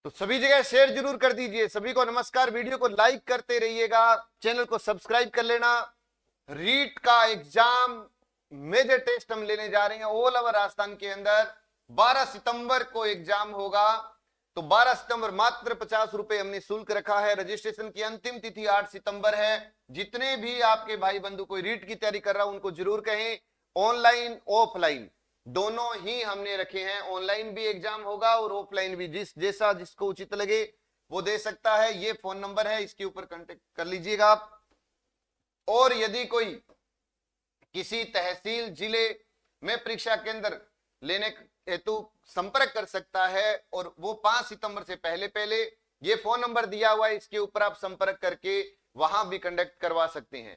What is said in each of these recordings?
तो सभी जगह शेयर जरूर कर दीजिए। सभी को नमस्कार, वीडियो को लाइक करते रहिएगा, चैनल को सब्सक्राइब कर लेना। रीट का एग्जाम मेजर टेस्ट हम लेने जा रहे हैं ऑल ओवर राजस्थान के अंदर। 12 सितंबर को एग्जाम होगा। तो 12 सितंबर मात्र 50 रुपए हमने शुल्क रखा है। रजिस्ट्रेशन की अंतिम तिथि 8 सितंबर है। जितने भी आपके भाई बंधु कोई रीट की तैयारी कर रहा है उनको जरूर कहें, ऑनलाइन ऑफलाइन दोनों ही हमने रखे हैं। ऑनलाइन भी एग्जाम होगा और ऑफलाइन भी, जैसा जिसको उचित लगे वो दे सकता है। ये फोन नंबर है, इसके ऊपर कांटेक्ट कर लीजिएगा आप। और यदि कोई किसी तहसील जिले में परीक्षा केंद्र लेने हेतु संपर्क कर सकता है और वो 5 सितंबर से पहले पहले, ये फोन नंबर दिया हुआ है, इसके ऊपर आप संपर्क करके वहां भी कंडक्ट करवा सकते हैं।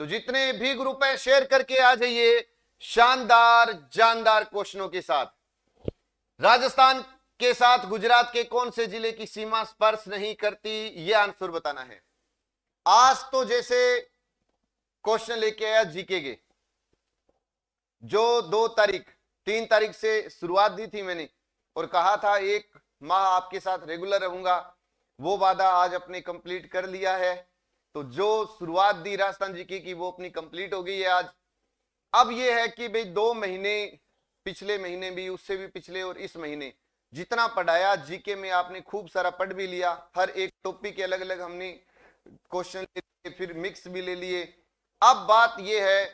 तो जितने भी ग्रुप है शेयर करके आ जाइए शानदार जानदार क्वेश्चनों के साथ। राजस्थान के साथ गुजरात के कौन से जिले की सीमा स्पर्श नहीं करती, यह आंसर बताना है। आज तो जैसे क्वेश्चन लेके आया जीके के, जो 3 तारीख से शुरुआत दी थी मैंने और कहा था 1 माह आपके साथ रेगुलर रहूंगा, वो वादा आज अपने कंप्लीट कर लिया है। तो जो शुरुआत दी राजस्थान जीके की वो अपनी कंप्लीट हो गई है आज। अब ये है कि भाई 2 महीने, पिछले महीने भी, उससे भी पिछले और इस महीने जितना पढ़ाया जीके में आपने खूब सारा पढ़ भी लिया। हर एक टॉपिक के अलग अलग हमने क्वेश्चन ले लिए, फिर मिक्स भी ले लिए। अब बात ये है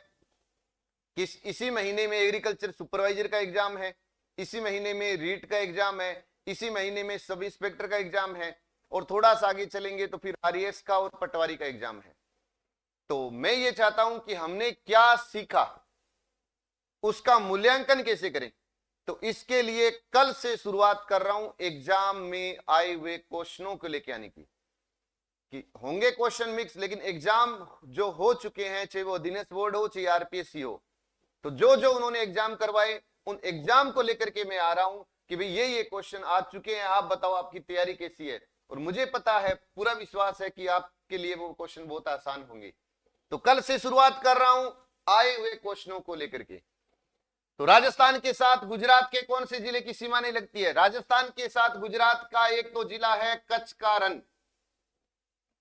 कि इसी महीने में एग्रीकल्चर सुपरवाइजर का एग्जाम है, इसी महीने में रीट का एग्जाम है, इसी महीने में सब इंस्पेक्टर का एग्जाम है और थोड़ा सा आगे चलेंगे तो फिर आरएएस का और पटवारी का एग्जाम है। तो मैं ये चाहता हूं कि हमने क्या सीखा उसका मूल्यांकन कैसे करें। तो इसके लिए कल से शुरुआत कर रहा हूं एग्जाम में आए हुए क्वेश्चनों को लेके आने की। कि होंगे क्वेश्चन मिक्स, लेकिन एग्जाम जो हो चुके हैं, चाहे वो अधीनस्थ बोर्ड हो चाहे आरपीएससी हो, तो जो उन्होंने एग्जाम करवाए उन एग्जाम को लेकर के मैं आ रहा हूं कि भाई ये क्वेश्चन आ चुके हैं, आप बताओ आपकी तैयारी कैसी है। और मुझे पता है, पूरा विश्वास है कि आपके लिए वो क्वेश्चन बहुत आसान होंगे। तो कल से शुरुआत कर रहा हूं आए हुए क्वेश्चनों को लेकर के। तो राजस्थान के साथ गुजरात के कौन से जिले की सीमा नहीं लगती है? राजस्थान के साथ गुजरात का एक तो जिला है कच्छ का रण,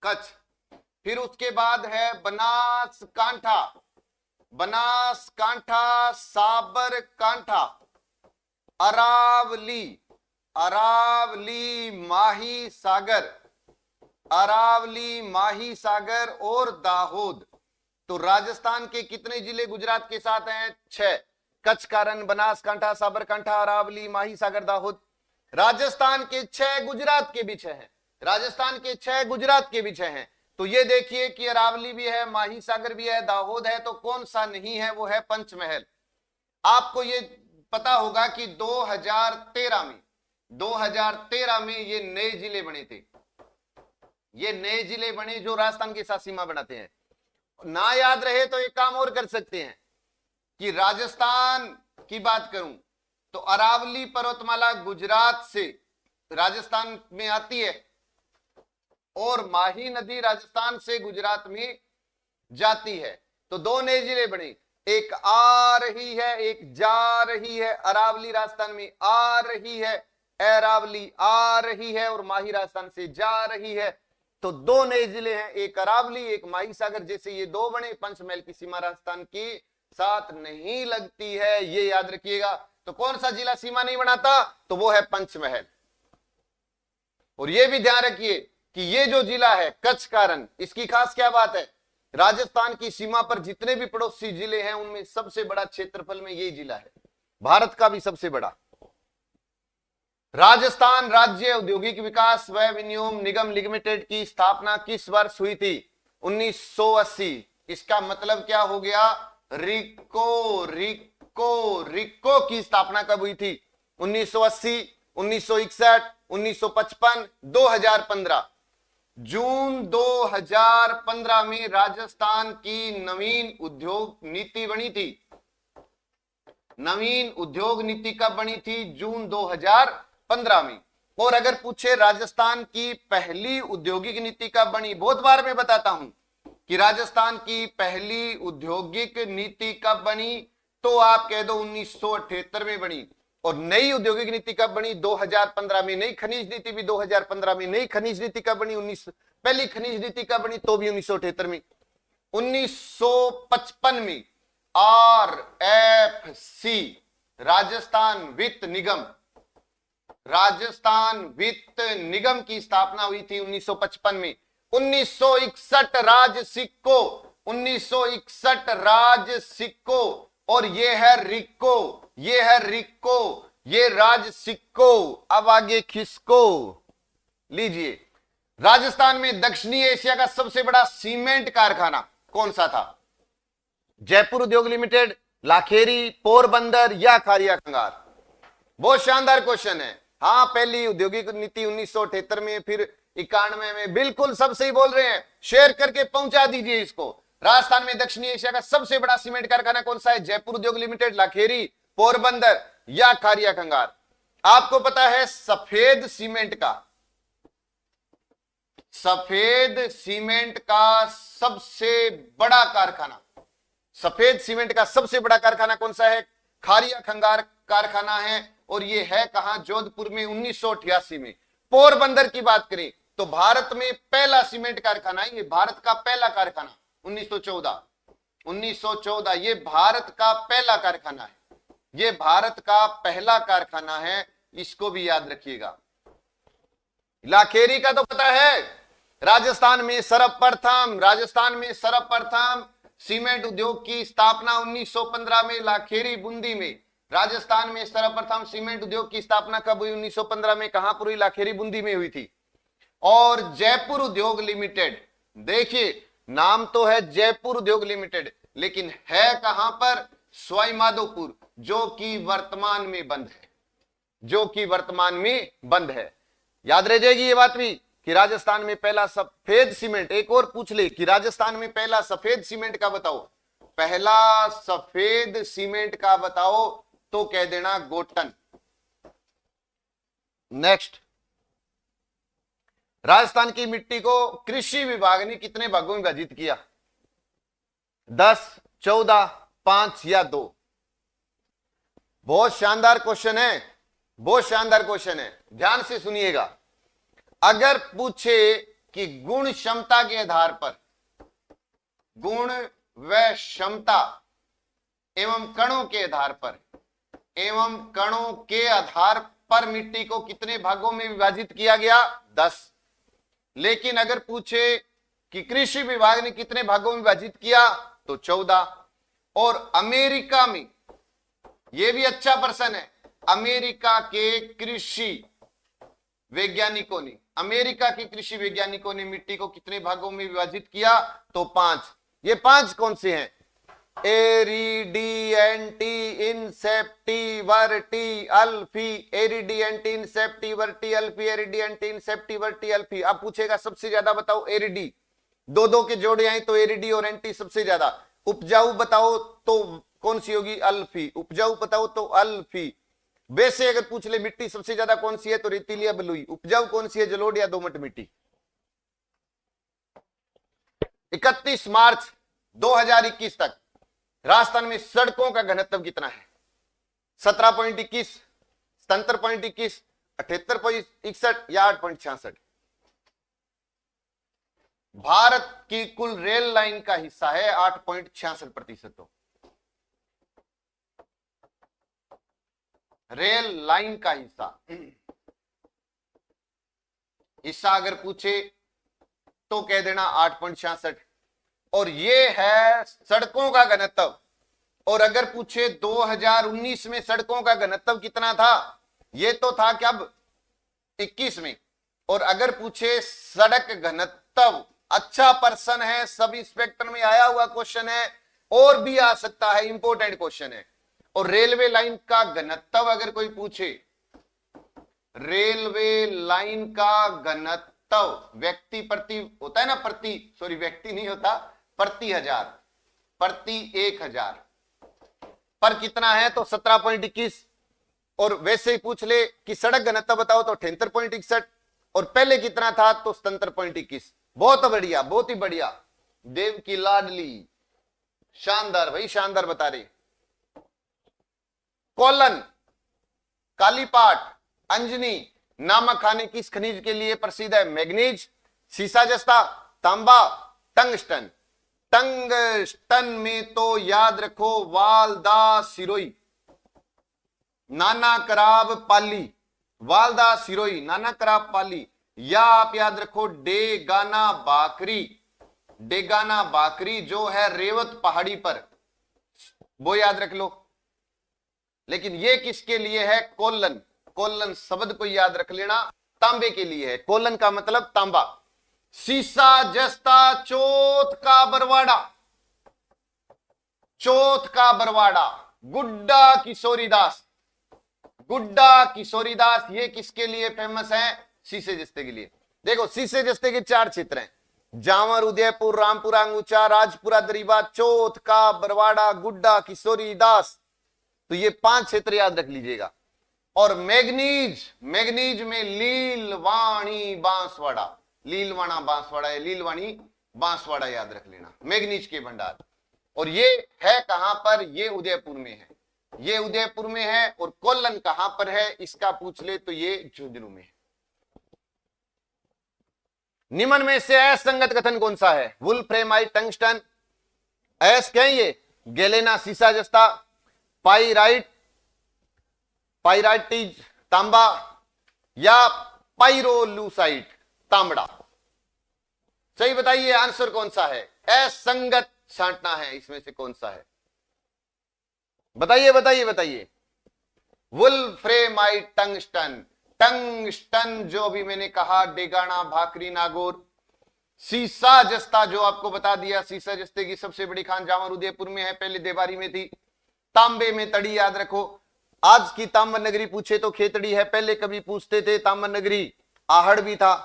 कच्छ। फिर उसके बाद है बनासकांठा, बनासकांठा, साबरकांठा, अरावली, अरावली, माही सागर, अरावली, माही सागर और दाहोद। तो राजस्थान के कितने जिले गुजरात के साथ हैं? 6। कच्छ का रण, बनासकांठा, साबरकांठा, अरावली, माही सागर, दाहोद। राजस्थान के 6 गुजरात के भी 6 हैं, राजस्थान के 6 गुजरात के भी 6 हैं। तो ये देखिए कि अरावली भी है, माही सागर भी है, दाहोद है, तो कौन सा नहीं है? वो है पंचमहल। आपको ये पता होगा कि 2013 में ये नए जिले बने थे, ये नए जिले बने जो राजस्थान के साथ सीमा बनाते हैं। ना याद रहे तो एक काम और कर सकते हैं कि राजस्थान की बात करूं तो अरावली पर्वतमाला गुजरात से राजस्थान में आती है और माही नदी राजस्थान से गुजरात में जाती है। तो 2 नए जिले बने, एक आ रही है एक जा रही है। अरावली राजस्थान में आ रही है, अरावली आ रही है और माही राजस्थान से जा रही है। तो 2 नए जिले हैं, एक अरावली एक माही सागर। जैसे ये 2 बने, पंचमहल की सीमा राजस्थान की साथ नहीं लगती है, ये याद रखिएगा। तो कौन सा जिला सीमा नहीं बनाता? तो वो है पंचमहल। और ये भी ध्यान रखिए कि ये जो जिला है कच्छ का रण, इसकी खास क्या बात है? राजस्थान की सीमा पर जितने भी पड़ोसी जिले हैं उनमें सबसे बड़ा क्षेत्रफल में यही जिला है, भारत का भी सबसे बड़ा। राजस्थान राज्य औद्योगिक विकास व विनियोग निगम लिमिटेड की स्थापना किस वर्ष हुई थी? 1980। इसका मतलब क्या हो गया? रिको, रिको, रिको की स्थापना कब हुई थी? 1980, 1961, 1955, 2015। जून 2015 में राजस्थान की नवीन उद्योग नीति बनी थी। नवीन उद्योग नीति कब बनी थी? जून 2015 में। और अगर पूछे राजस्थान की पहली औद्योगिक नीति कब बनी? बहुत बार मैं बताता हूं कि राजस्थान की पहली औद्योगिक नीति कब बनी, तो आप कह दो 1978 में बनी। और नई औद्योगिक नीति कब बनी? 2015 में। नई खनिज नीति भी 2015 में। नई खनिज नीति कब बनी? पहली खनिज नीति कब बनी? तो भी 1978 में। 1955 में RFC, राजस्थान वित्त निगम, राजस्थान वित्त निगम की स्थापना हुई थी 1955 में। 1961 राज सिक्को, 1961 राज सिक्को, और ये है रिक्को, ये है रिक्को, ये राज सिक्को। अब आगे खिसको लीजिए। राजस्थान में दक्षिणी एशिया का सबसे बड़ा सीमेंट कारखाना कौन सा था? जयपुर उद्योग लिमिटेड, लाखेरी, पोरबंदर या खारिया खंगार? बहुत शानदार क्वेश्चन है। हाँ, पहली औद्योगिक नीति 1978 में, फिर 91 में। बिल्कुल सब सही बोल रहे हैं। शेयर करके पहुंचा दीजिए इसको। राजस्थान में दक्षिणी एशिया का सबसे बड़ा सीमेंट कारखाना कौन सा है? जयपुर उद्योग लिमिटेड, लाखेरी, पोरबंदर या खारिया खंगार? आपको पता है सफेद सीमेंट का, सफेद सीमेंट का सबसे बड़ा कारखाना, सफेद सीमेंट का सबसे बड़ा कारखाना कौन सा है? खारिया खंगार कारखाना है। और ये है कहां? जोधपुर में 1988 में। पोरबंदर की बात करें तो भारत में पहला सीमेंट कारखाना है, ये भारत का पहला कारखाना 1914 ये भारत का पहला कारखाना है, ये भारत का पहला कारखाना है, इसको भी याद रखिएगा। लाखेरी का तो पता है, राजस्थान में सर्वप्रथम, राजस्थान में सर्वप्रथम सीमेंट उद्योग की स्थापना 1915 में लाखेरी बूंदी में। राजस्थान में सर्वप्रथम सीमेंट उद्योग की स्थापना कब हुई? 1915 में। कहां पर हुई? लाखेरी बूंदी में हुई थी। और जयपुर उद्योग लिमिटेड, देखिए नाम तो है जयपुर उद्योग लिमिटेड, लेकिन है कहां पर? सवाई माधोपुर, जो कि वर्तमान में बंद है, जो कि वर्तमान में बंद है। याद रह जाएगी ये बात भी कि राजस्थान में पहला सफेद सीमेंट। एक और पूछ ले कि राजस्थान में पहला सफेद सीमेंट का बताओ, पहला सफेद सीमेंट का बताओ, तो कह देना गोटन। नेक्स्ट, राजस्थान की मिट्टी को कृषि विभाग ने कितने भागों में विभाजित किया? 10, 14, 5 या 2? बहुत शानदार क्वेश्चन है, बहुत शानदार क्वेश्चन है, ध्यान से सुनिएगा। अगर पूछे कि गुण क्षमता के आधार पर, गुण व क्षमता एवं कणों के आधार पर, एवं कणों के आधार पर मिट्टी को कितने भागों में विभाजित किया गया? 10। लेकिन अगर पूछे कि कृषि विभाग ने कितने भागों में विभाजित किया, तो 14। और अमेरिका में, यह भी अच्छा प्रश्न है, अमेरिका के कृषि वैज्ञानिकों ने, अमेरिका के कृषि वैज्ञानिकों ने मिट्टी को कितने भागों में विभाजित किया? तो 5। ये 5 कौन से हैं? एरिडियंटी, इंसेप्टी, वर्टी, अल्फी, एरिडियंटी, इंसेप्टी, वर्टी, अल्फी, एरिडियंटी, इंसेप्टी, वर्टी, अल्फी। अब पूछेगा सबसे ज्यादा बताओ एरिडी, 2-2 के जोड़े आए तो एरिडी और एंटी सबसे ज्यादा। उपजाऊ बताओ तो कौन सी होगी? अल्फी। उपजाऊ बताओ तो अल्फी। वैसे अगर पूछ ले मिट्टी सबसे ज्यादा कौन सी है तो रेतीली या बलुई। उपजाऊ कौन सी है? जलोढ़ या दोमट मिट्टी। 31 मार्च 2021 तक राजस्थान में सड़कों का घनत्व कितना है? 17.21, 77.21, 78.61 या 8.66? भारत की कुल रेल लाइन का हिस्सा है 8.66%। रेल लाइन का हिस्सा अगर पूछे तो कह देना 8.66। और ये है सड़कों का घनत्व। और अगर पूछे 2019 में सड़कों का घनत्व कितना था, ये तो था क्या 21 में। और अगर पूछे सड़क घनत्व, अच्छा प्रश्न है, सब इंस्पेक्टर में आया हुआ क्वेश्चन है, और भी आ सकता है, इंपॉर्टेंट क्वेश्चन है। और रेलवे लाइन का घनत्व अगर कोई पूछे, रेलवे लाइन का घनत्व व्यक्ति प्रति होता है ना, व्यक्ति नहीं होता, प्रति हजार, प्रति 1000 पर कितना है तो 17.21। और वैसे ही पूछ ले कि सड़क घनत्व बताओ तो 78.61। और पहले कितना था तो 77.21। बहुत बढ़िया, बहुत ही बढ़िया। देव की लाडली, शानदार भाई, शानदार बता रही। कोलन कालीपाट, अंजनी नामक खाने किस खनिज के लिए प्रसिद्ध है? मैग्नीज, सीसा जस्ता, तांबा, टंगस्टन। टंगस्टन में तो याद रखो वालदा सिरोई, नाना कराब पाली, वालदा सिरोई, नाना कराब पाली, या आप याद रखो डेगाना बाकरी। डेगाना बाकरी जो है रेवत पहाड़ी पर, वो याद रख लो। लेकिन ये किसके लिए है? कोलन। कोलन शब्द को याद रख लेना, तांबे के लिए है। कोलन का मतलब तांबा। सीसा जस्ता चौथ का बरवाड़ा, चौथ का बरवाड़ा। गुड्डा किशोरीदास, गुड्डा किशोरीदास ये किसके लिए फेमस है? सीसे जस्ते के लिए। देखो सीसे जस्ते के 4 क्षेत्र हैं, जावर, उदयपुर, रामपुरा, अंगुचा, राजपुरा, दरीबा, चौथ का बरवाड़ा, गुड्डा किशोरीदास। तो ये 5 क्षेत्र याद रख लीजिएगा। और मैग्नीज, मैग्नीज में लीलवाणी बांसवाड़ा, लीलवाड़ा बांसवाड़ा है, लीलवाणी बांसवाड़ा याद रख लेना, मैग्नीज के भंडार। और ये है कहां पर? ये उदयपुर में है, ये उदयपुर में है। और कोल्लन कहां पर है इसका पूछ ले तो ये झुंझुनू में है। निम्न में से असंगत कथन कौन सा है? वुल्फ्रेमाइट टंगस्टन, एस क्या है ये? गैलेना सीसा जस्ता, पाइराइट, पाइराइटिज तांबा, या पाइरोलूसाइट तांबड़ा। सही बताइए आंसर कौन सा है? असंगत छांटना है, इसमें से कौन सा है? बताइए बताइए बताइए। वुल्फ्रेमाइट टंगस्टन, टंगस्टन जो भी मैंने कहा, डेगाना भाकरी नागौर। सीसा जस्ता जो आपको बता दिया, सीसा जस्ते की सबसे बड़ी खान जावर उदयपुर में है, पहले देवारी में थी। तांबे में तड़ी याद रखो, आज की ताम्र नगरी पूछे तो खेतड़ी है, पहले कभी पूछते थे ताम्र नगरी आहड़ भी था।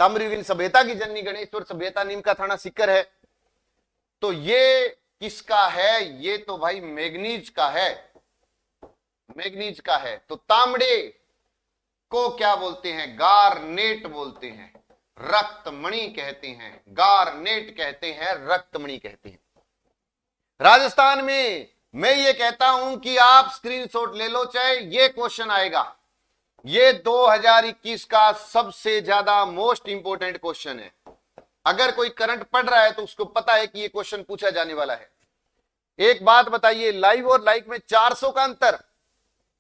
ताम्रविल सभ्यता की जननी गणेश्वर सभ्यता, नीम का थाना सिक्कर है। तो ये किसका है? ये तो भाई मैग्नीज का है, मैग्नीज का है। तो तांबड़े को क्या बोलते हैं? गारनेट बोलते हैं, रक्तमणि कहते हैं, गारनेट कहते हैं, रक्तमणि कहते हैं। राजस्थान में मैं ये कहता हूं कि आप स्क्रीनशॉट ले लो, चाहे ये क्वेश्चन आएगा, ये 2021 का सबसे ज्यादा मोस्ट इंपोर्टेंट क्वेश्चन है। अगर कोई करंट पढ़ रहा है तो उसको पता है कि ये क्वेश्चन पूछा जाने वाला है। एक बात बताइए, लाइव और लाइक में 400 का अंतर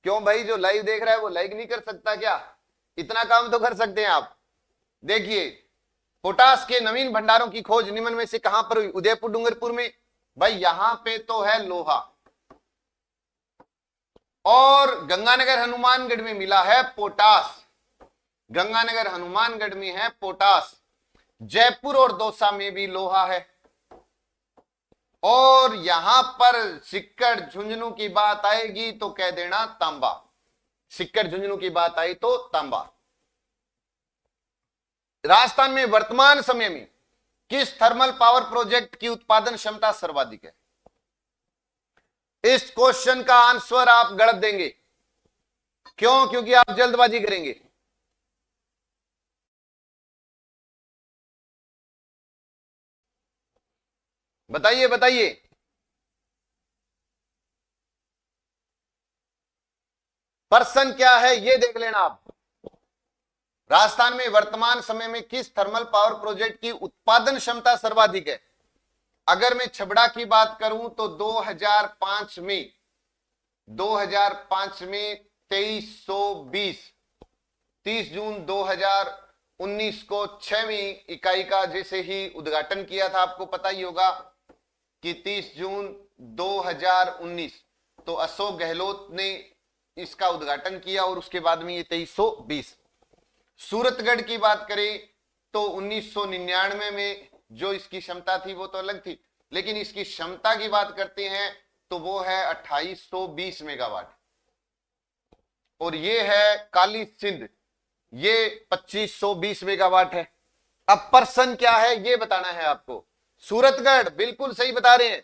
क्यों? भाई जो लाइव देख रहा है वो लाइक नहीं कर सकता क्या? इतना काम तो कर सकते हैं आप। देखिए, पोटास के नवीन भंडारों की खोज निम्न में से कहां पर हुई? उदयपुर डूंगरपुर में। भाई यहां पे तो है लोहा, और गंगानगर हनुमानगढ़ में मिला है पोटास, गंगानगर हनुमानगढ़ में है पोटास। जयपुर और दौसा में भी लोहा है। और यहां पर सिक्कर झुंझुनू की बात आएगी तो कह देना तांबा, सिक्कर झुंझुनू की बात आई तो तांबा। राजस्थान में वर्तमान समय में किस थर्मल पावर प्रोजेक्ट की उत्पादन क्षमता सर्वाधिक है? इस क्वेश्चन का आंसर आप गलत देंगे। क्यों? क्योंकि आप जल्दबाजी करेंगे। बताइए बताइए। पर्सन क्या है ये देख लेना आप। राजस्थान में वर्तमान समय में किस थर्मल पावर प्रोजेक्ट की उत्पादन क्षमता सर्वाधिक है? अगर मैं छबड़ा की बात करूं तो 2005 में 2320 30 जून 2019 को 6वीं इकाई का जैसे ही उद्घाटन किया था, आपको पता ही होगा कि 30 जून 2019 तो अशोक गहलोत ने इसका उद्घाटन किया और उसके बाद में ये 2320। सूरतगढ़ की बात करें तो 1999 में जो इसकी क्षमता थी वो तो अलग थी, लेकिन इसकी क्षमता की बात करते हैं तो वो है 2820 मेगावाट। और ये है काली सिंध, ये 2520 मेगावाट है। अब पर्सन क्या है ये बताना है आपको। सूरतगढ़ बिल्कुल सही बता रहे हैं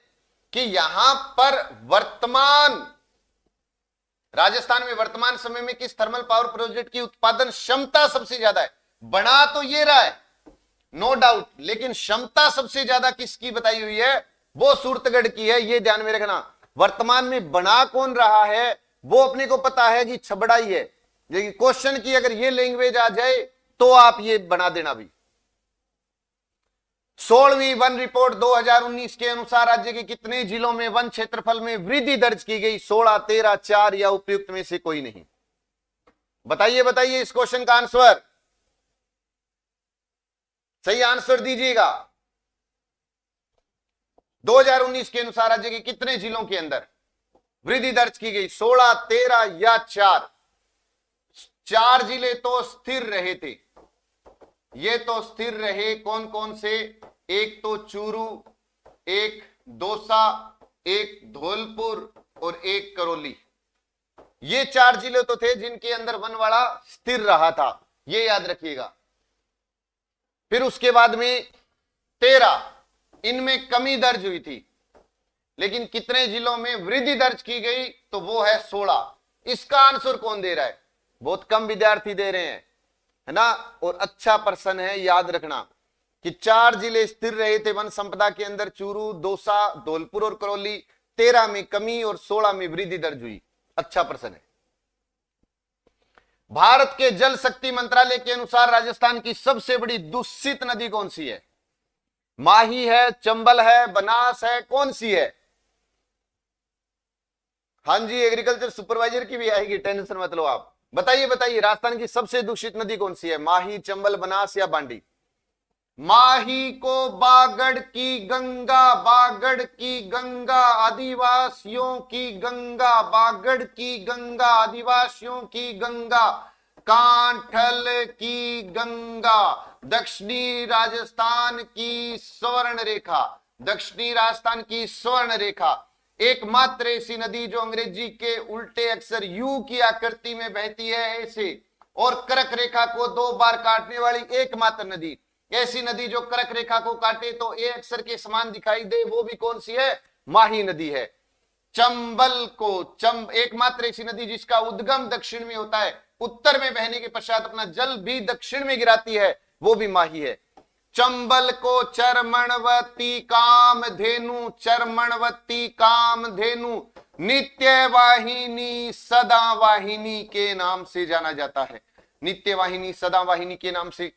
कि यहां पर वर्तमान राजस्थान में वर्तमान समय में किस थर्मल पावर प्रोजेक्ट की उत्पादन क्षमता सबसे ज्यादा है। बना तो ये रहा है नो डाउट, लेकिन क्षमता सबसे ज्यादा किसकी बताई हुई है? वो सूरतगढ़ की है, ये ध्यान में रखना। वर्तमान में बना कौन रहा है वो अपने को पता है कि छबड़ा ही है, लेकिन क्वेश्चन की अगर ये लैंग्वेज आ जाए तो आप ये बना देना भी। 16वीं वन रिपोर्ट 2019 के अनुसार राज्य के कितने जिलों में वन क्षेत्रफल में वृद्धि दर्ज की गई? 16, 13, 4 या उपयुक्त में से कोई नहीं? बताइए बताइए इस क्वेश्चन का आंसर, सही आंसर दीजिएगा। 2019 के अनुसार राज्य के कितने जिलों के अंदर वृद्धि दर्ज की गई? 16, 13 या 4? 4 जिले तो स्थिर रहे थे, ये तो स्थिर रहे। कौन कौन से? एक तो चूरू, एक दौसा, एक धौलपुर और एक करौली। ये 4 जिले तो थे जिनके अंदर वनवाड़ा स्थिर रहा था, ये याद रखिएगा। फिर उसके बाद में 13, इनमें कमी दर्ज हुई थी, लेकिन कितने जिलों में वृद्धि दर्ज की गई? तो वो है 16। इसका आंसर कौन दे रहा है? बहुत कम विद्यार्थी दे रहे हैं, है ना। और अच्छा प्रश्न है, याद रखना कि 4 जिले स्थिर रहे थे वन संपदा के अंदर, चूरू, दौसा, धौलपुर और करौली। 13 में कमी और 16 में वृद्धि दर्ज हुई। अच्छा प्रश्न है। भारत के जल शक्ति मंत्रालय के अनुसार राजस्थान की सबसे बड़ी दूषित नदी कौन सी है? माही है, चंबल है, बनास है, कौन सी है? हां जी, एग्रीकल्चर सुपरवाइजर की भी आएगी, टेंशन मत लो आप। बताइए बताइए राजस्थान की सबसे दूषित नदी कौन सी है? माही, चंबल, बनास या बांडी? माही को बागड़ की गंगा, बागड़ की गंगा, आदिवासियों की गंगा, बागड़ की गंगा, आदिवासियों की गंगा, कांठल की गंगा, दक्षिणी राजस्थान की स्वर्ण रेखा, दक्षिणी राजस्थान की स्वर्ण रेखा, एकमात्र ऐसी नदी जो अंग्रेजी के उल्टे अक्षर यू की आकृति में बहती है ऐसे, और कर्क रेखा को 2 बार काटने वाली एकमात्र नदी। ऐसी नदी जो कर्क रेखा को काटे तो ए अक्षर के समान दिखाई दे, वो भी कौन सी है? माही नदी है। चंबल को एकमात्र ऐसी नदी जिसका उद्गम दक्षिण में होता है, उत्तर में बहने के पश्चात अपना जल भी दक्षिण में गिराती है, वो भी माही है। चंबल को चरमणवती कामधेनु, चरमणवती कामधेनु, नित्य वाहिनी, सदा वाहिनी के नाम से जाना जाता है। नित्य वाहिनी, सदा वाहिनी के नाम से।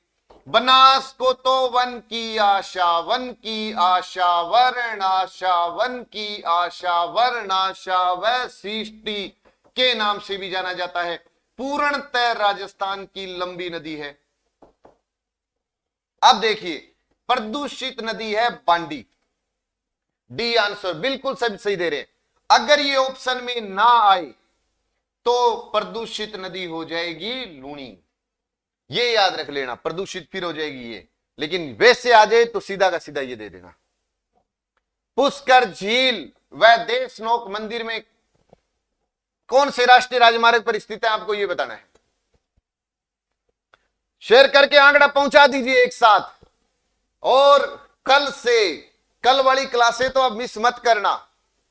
बनास को तो वन की आशा, वन की आशा, वर्णाशा, वन की आशा, वर्णाशा व सृष्टि के नाम से भी जाना जाता है। पूर्णतः राजस्थान की लंबी नदी है। अब देखिए, प्रदूषित नदी है बांडी। डी आंसर बिल्कुल सही दे रहे। अगर ये ऑप्शन में ना आए तो प्रदूषित नदी हो जाएगी लूणी, ये याद रख लेना। प्रदूषित फिर हो जाएगी ये, लेकिन वैसे आ जाए तो सीधा का सीधा ये दे देना। पुष्कर झील व देशनोक मंदिर में कौन से राष्ट्रीय राजमार्ग पर स्थित है? आपको ये बताना है। शेयर करके आंकड़ा पहुंचा दीजिए एक साथ। और कल वाली क्लासें तो अब मिस मत करना।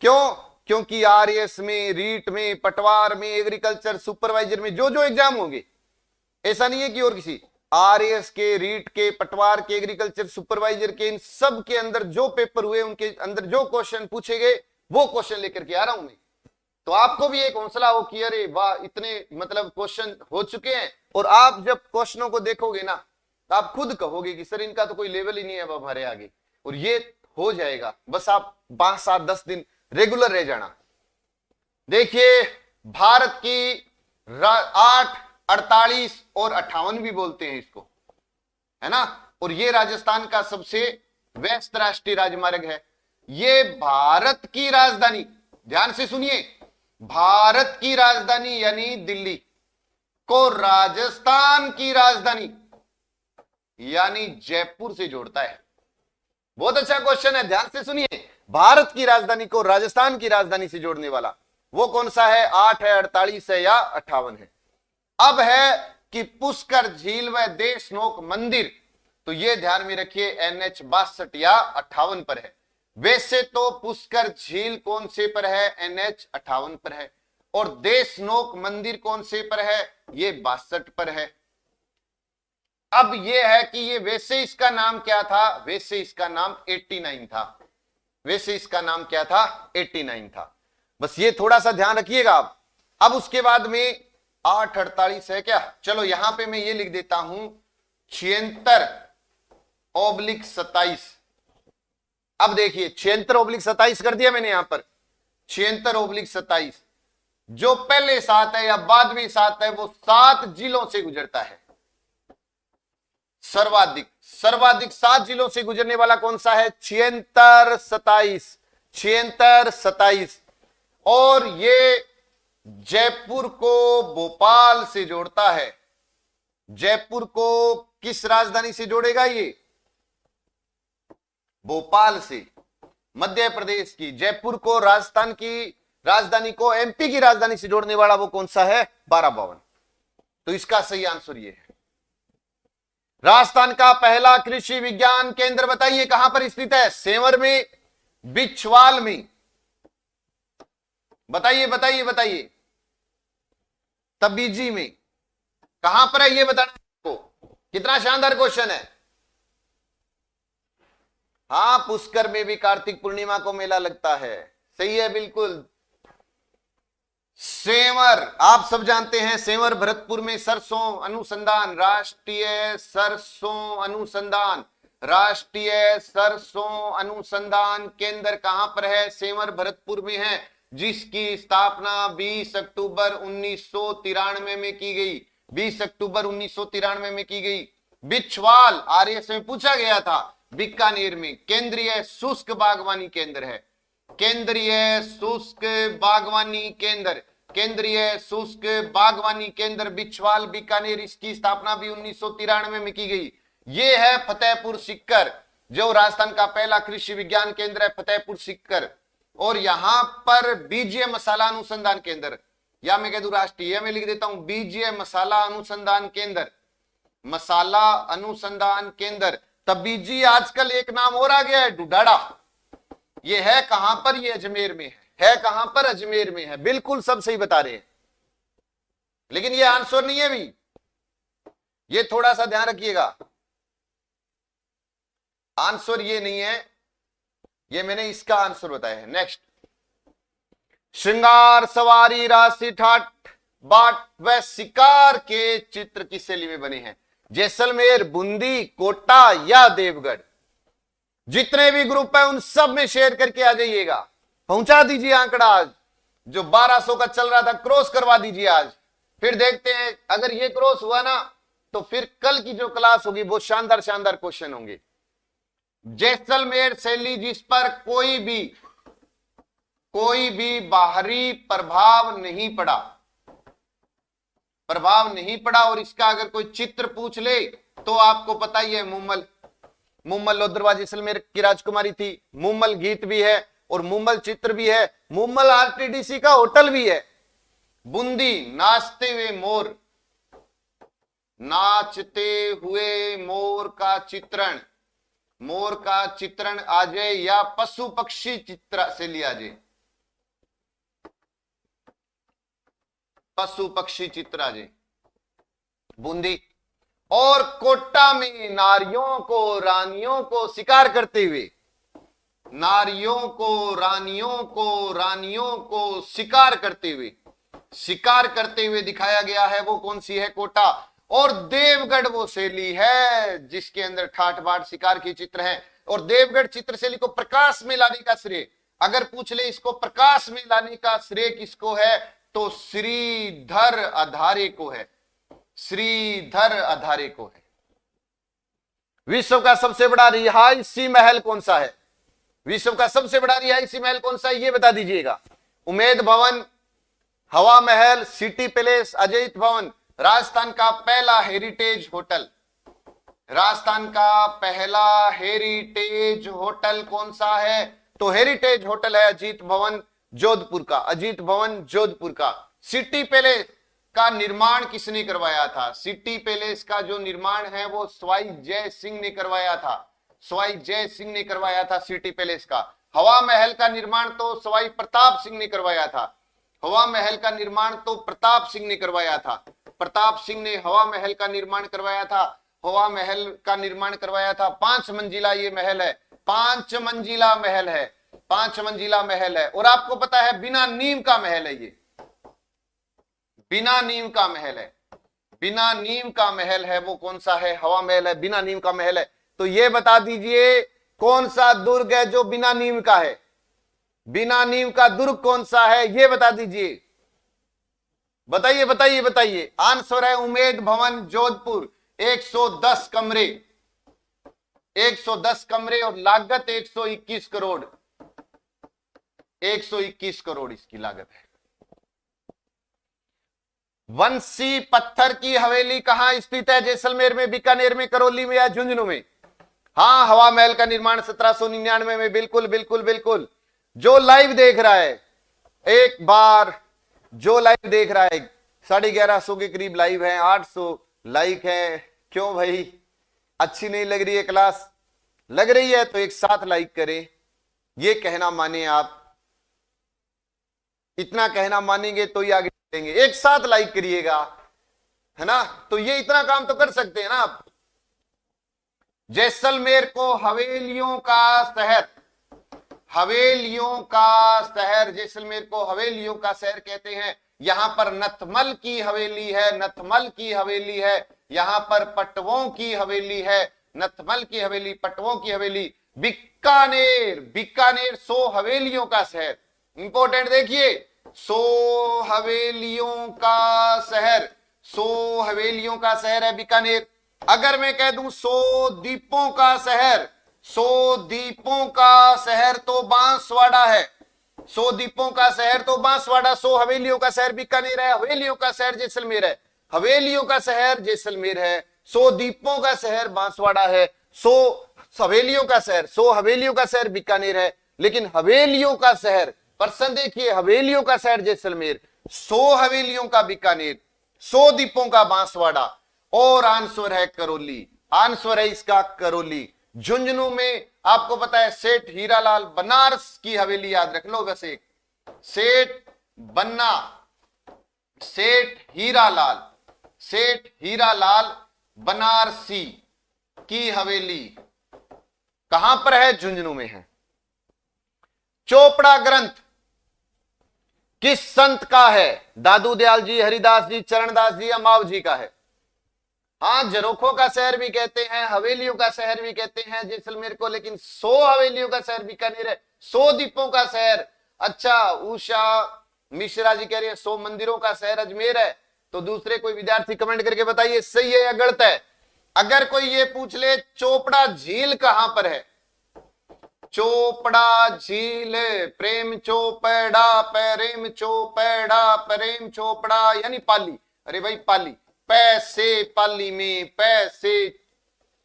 क्यों? क्योंकि आरएस में, रीट में, पटवार में, एग्रीकल्चर सुपरवाइजर में जो जो एग्जाम होंगे, ऐसा नहीं है कि और किसी, आरएस के, रीट के, पटवार के, एग्रीकल्चर सुपरवाइजर के, इन सब के अंदर जो पेपर हुए उनके अंदर जो क्वेश्चन पूछे गए वो क्वेश्चन लेकर के आ रहा हूं मैं। तो आपको भी एक हौसला हो कि अरे वाह, इतने मतलब क्वेश्चन हो चुके हैं। और आप जब क्वेश्चनों को देखोगे ना तो आप खुद कहोगे कि सर इनका तो कोई लेवल ही नहीं है अब हमारे आगे। और ये हो जाएगा, बस आप 5, 7, 10 दिन रेगुलर रह जाना। देखिए, भारत की 8, 48 और 58 भी बोलते हैं इसको, है ना। और ये राजस्थान का सबसे व्यस्त राष्ट्रीय राजमार्ग है। ये भारत की राजधानी, ध्यान से सुनिए, भारत की राजधानी यानी दिल्ली को राजस्थान की राजधानी यानी जयपुर से जोड़ता है। बहुत अच्छा क्वेश्चन है, ध्यान से सुनिए। भारत की राजधानी को राजस्थान की राजधानी से जोड़ने वाला वो कौन सा है? 8 है, 48 है या 58 है? अब है कि पुष्कर झील व देशनोक मंदिर, तो ये ध्यान में रखिए NH 62 या 58 पर है। वैसे तो पुष्कर झील कौन से पर है? NH 58 पर है। और देशनोक मंदिर कौन से पर है? ये 62 पर है। अब ये है कि ये वैसे इसका नाम क्या था? वैसे इसका नाम 89 था। वैसे इसका नाम क्या था? 89 था। बस ये थोड़ा सा ध्यान रखिएगा आप। अब उसके बाद में 8:48 है क्या, चलो यहां पे मैं ये लिख देता हूं 76/27। अब देखिए 76/27 कर दिया मैंने यहां पर, 76/27। जो पहले 7 है या बाद में 7 है वो 7 जिलों से गुजरता है। सर्वाधिक 7 जिलों से गुजरने वाला कौन सा है, 76/27, 76/27। और ये जयपुर को भोपाल से जोड़ता है। जयपुर को किस राजधानी से जोड़ेगा, ये भोपाल से, मध्य प्रदेश की। जयपुर को राजस्थान की राजधानी को एमपी की राजधानी से जोड़ने वाला वो कौन सा है, 1252। तो इसका सही आंसर ये है। राजस्थान का पहला कृषि विज्ञान केंद्र बताइए कहां पर स्थित है, सेंवर में, बिछवाल में, बताइए बताइए बताइए, तबीजी में, कहां पर है ये बताना आपको। कितना शानदार क्वेश्चन है। हाँ, पुष्कर में भी कार्तिक पूर्णिमा को मेला लगता है, सही है बिल्कुल। सेंवर आप सब जानते हैं, सेंवर भरतपुर में सरसों अनुसंधान, राष्ट्रीय सरसों अनुसंधान, राष्ट्रीय सरसों अनुसंधान केंद्र कहां पर है, सेंवर भरतपुर में है, जिसकी स्थापना 20 अक्टूबर 1993 में की गई, 20 अक्टूबर 1993 में की गई। बिछवाल आरएस में पूछा गया था, बीकानेर में केंद्रीय शुष्क बागवानी केंद्र है, केंद्रीय शुष्क बागवानी केंद्र, केंद्रीय शुष्क बागवानी केंद्र बिछवाल बीकानेर, इसकी स्थापना भी 1993 में की गई। ये है फतेहपुर सीकर, जो राजस्थान का पहला कृषि विज्ञान केंद्र है, फतेहपुर सीकर। और यहां पर बीजीय मसाला अनुसंधान केंद्र, या मैं कह दूं राष्ट्रीय, मैं लिख देता हूं बीजीय मसाला अनुसंधान केंद्र, मसाला अनुसंधान केंद्र। तबीजी आजकल एक नाम और आ गया है, डुडाड़ा। ये है कहां पर, ये अजमेर में है कहां पर, अजमेर में है। बिल्कुल सब सही बता रहे हैं, लेकिन ये आंसर नहीं है भी, ये थोड़ा सा ध्यान रखिएगा, आंसर ये नहीं है, ये मैंने इसका आंसर बताया है। नेक्स्ट, श्रृंगार, सवारी, राशि, ठाट बाट व शिकार के चित्र किस शैली में बने हैं, जैसलमेर, बूंदी, कोटा या देवगढ़। जितने भी ग्रुप है उन सब में शेयर करके आ जाइएगा, पहुंचा दीजिए आंकड़ा। आज जो 1200 का चल रहा था क्रॉस करवा दीजिए आज, फिर देखते हैं अगर ये क्रॉस हुआ ना तो फिर कल की जो क्लास होगी वो शानदार शानदार क्वेश्चन होंगे। जैसलमेर शैली जिस पर कोई भी बाहरी प्रभाव नहीं पड़ा, और इसका अगर कोई चित्र पूछ ले तो आपको पता ही है, मुम्मल लोधरवा जैसलमेर की राजकुमारी थी, मुम्मल गीत भी है और मुम्मल चित्र भी है, मुम्मल आरटीडीसी का होटल भी है। बूंदी, नाचते हुए मोर, नाचते हुए मोर का चित्रण आ जाए या पशु पक्षी चित्र से लिया जाए, पशु पक्षी चित्र आ जाए, बूंदी। और कोटा में नारियों को रानियों को शिकार करते हुए, नारियों को रानियों को शिकार करते हुए दिखाया गया है, वो कौन सी है, कोटा। और देवगढ़ वो शैली है जिसके अंदर ठाठ बाट शिकार की चित्र है। और देवगढ़ चित्र शैली को प्रकाश में लाने का श्रेय, अगर पूछ ले इसको प्रकाश में लाने का श्रेय किसको है, तो श्रीधर अधारे को है, श्रीधर अधारे को है। विश्व का सबसे बड़ा रिहायशी महल कौन सा है, विश्व का सबसे बड़ा रिहायशी महल कौन सा है, ये बता दीजिएगा। उमेद भवन, हवा महल, सिटी पैलेस, अजैत भवन। राजस्थान का पहला हेरिटेज होटल, राजस्थान का पहला हेरिटेज होटल कौन सा है, तो हेरिटेज होटल है अजीत भवन जोधपुर का, अजीत भवन जोधपुर का। सिटी पैलेस का निर्माण किसने करवाया था, सिटी पैलेस का जो निर्माण है वो सवाई जय सिंह ने करवाया था, सवाई जय सिंह ने करवाया था सिटी पैलेस का। हवा महल का निर्माण तो सवाई प्रताप सिंह ने करवाया था, हवा महल का निर्माण तो प्रताप सिंह ने करवाया था, प्रताप सिंह ने हवा महल का निर्माण करवाया था, हवा महल का निर्माण करवाया था। 5 मंजिला ये महल है, 5 मंजिला महल है, 5 मंजिला महल है। और आपको पता है बिना नीम का महल है ये, बिना नींव का महल है, बिना नींव का महल है, वो कौन सा है? हवा महल है, बिना नींव का महल है। तो ये बता दीजिए कौन सा दुर्ग है जो बिना नींव का है? बिना नींव का दुर्ग कौन सा है, ये बता दीजिए। बताइए बताइए बताइए। आंसर है उमेद भवन जोधपुर। 110 कमरे, 110 कमरे और लागत 121 करोड़, 121 करोड़ इसकी लागत है। वंशी पत्थर की हवेली कहां स्थित है? जैसलमेर में, बीकानेर में, करौली में या झुंझुनू में? हाँ, हवा महल का निर्माण 1799 में। बिल्कुल बिल्कुल बिल्कुल। जो लाइव देख रहा है, एक बार जो लाइव देख रहा है, 1150 के करीब लाइव है, 800 लाइक है। क्यों भाई, अच्छी नहीं लग रही है क्लास? लग रही है तो एक साथ लाइक करें, ये कहना माने आप। इतना कहना मानेंगे तो ही आगे बढ़ेंगे। एक साथ लाइक करिएगा, है ना? तो ये इतना काम तो कर सकते हैं ना आप। जैसलमेर को हवेलियों का शहर, हवेलियों का शहर, जैसलमेर को हवेलियों का शहर कहते हैं। यहां पर नथमल की हवेली है, नथमल की हवेली है। यहां पर पटवों की हवेली है, नथमल की हवेली, पटवों की हवेली। बीकानेर, बीकानेर 100 हवेलियों का शहर। इंपॉर्टेंट देखिए, 100 हवेलियों का शहर, 100 हवेलियों का शहर है बीकानेर। अगर मैं कह दूं 100 द्वीपों का शहर, 100 द्वीपों का शहर तो बांसवाड़ा है। 100 द्वीपों का शहर तो बांसवाड़ा, 100 हवेलियों का शहर बीकानेर है, हवेलियों का शहर जैसलमेर है, हवेलियों का शहर जैसलमेर है, 100 द्वीपों का शहर बांसवाड़ा है, 100 हवेलियों का शहर, 100 हवेलियों का शहर बीकानेर है। लेकिन हवेलियों का शहर, पर्सन देखिए, हवेलियों का शहर जैसलमेर, 100 हवेलियों का बीकानेर, 100 द्वीपों का बांसवाड़ा, और आंसर है करौली। आंसर है इसका करौली। झुंझुनू में आपको पता है सेठ हीरालाल, बनारस की हवेली याद रख लो बस एक, सेठ बन्ना, सेठ हीरालाल, सेठ हीरालाल बनारसी की हवेली कहां पर है? झुंझुनू में है। चोपड़ा ग्रंथ किस संत का है? दादू दयाल जी, हरिदास जी, चरणदास जी या माव जी का है? हाँ, झरोखों का शहर भी कहते हैं, हवेलियों का शहर भी कहते हैं जैसलमेर को, लेकिन 100 हवेलियों का शहर बीकानेर है, 100 द्वीपों का शहर। अच्छा, उषा मिश्रा जी कह रही है 100 मंदिरों का शहर अजमेर है। तो दूसरे कोई विद्यार्थी कमेंट करके बताइए सही है या गलत है। अगर कोई ये पूछ ले चोपड़ा झील कहां पर है? चोपड़ा झील, प्रेम चोपड़ा, प्रेम चोपड़ा, प्रेम चोपड़ा यानी पाली। अरे भाई पाली, पैसे पाली में, पैसे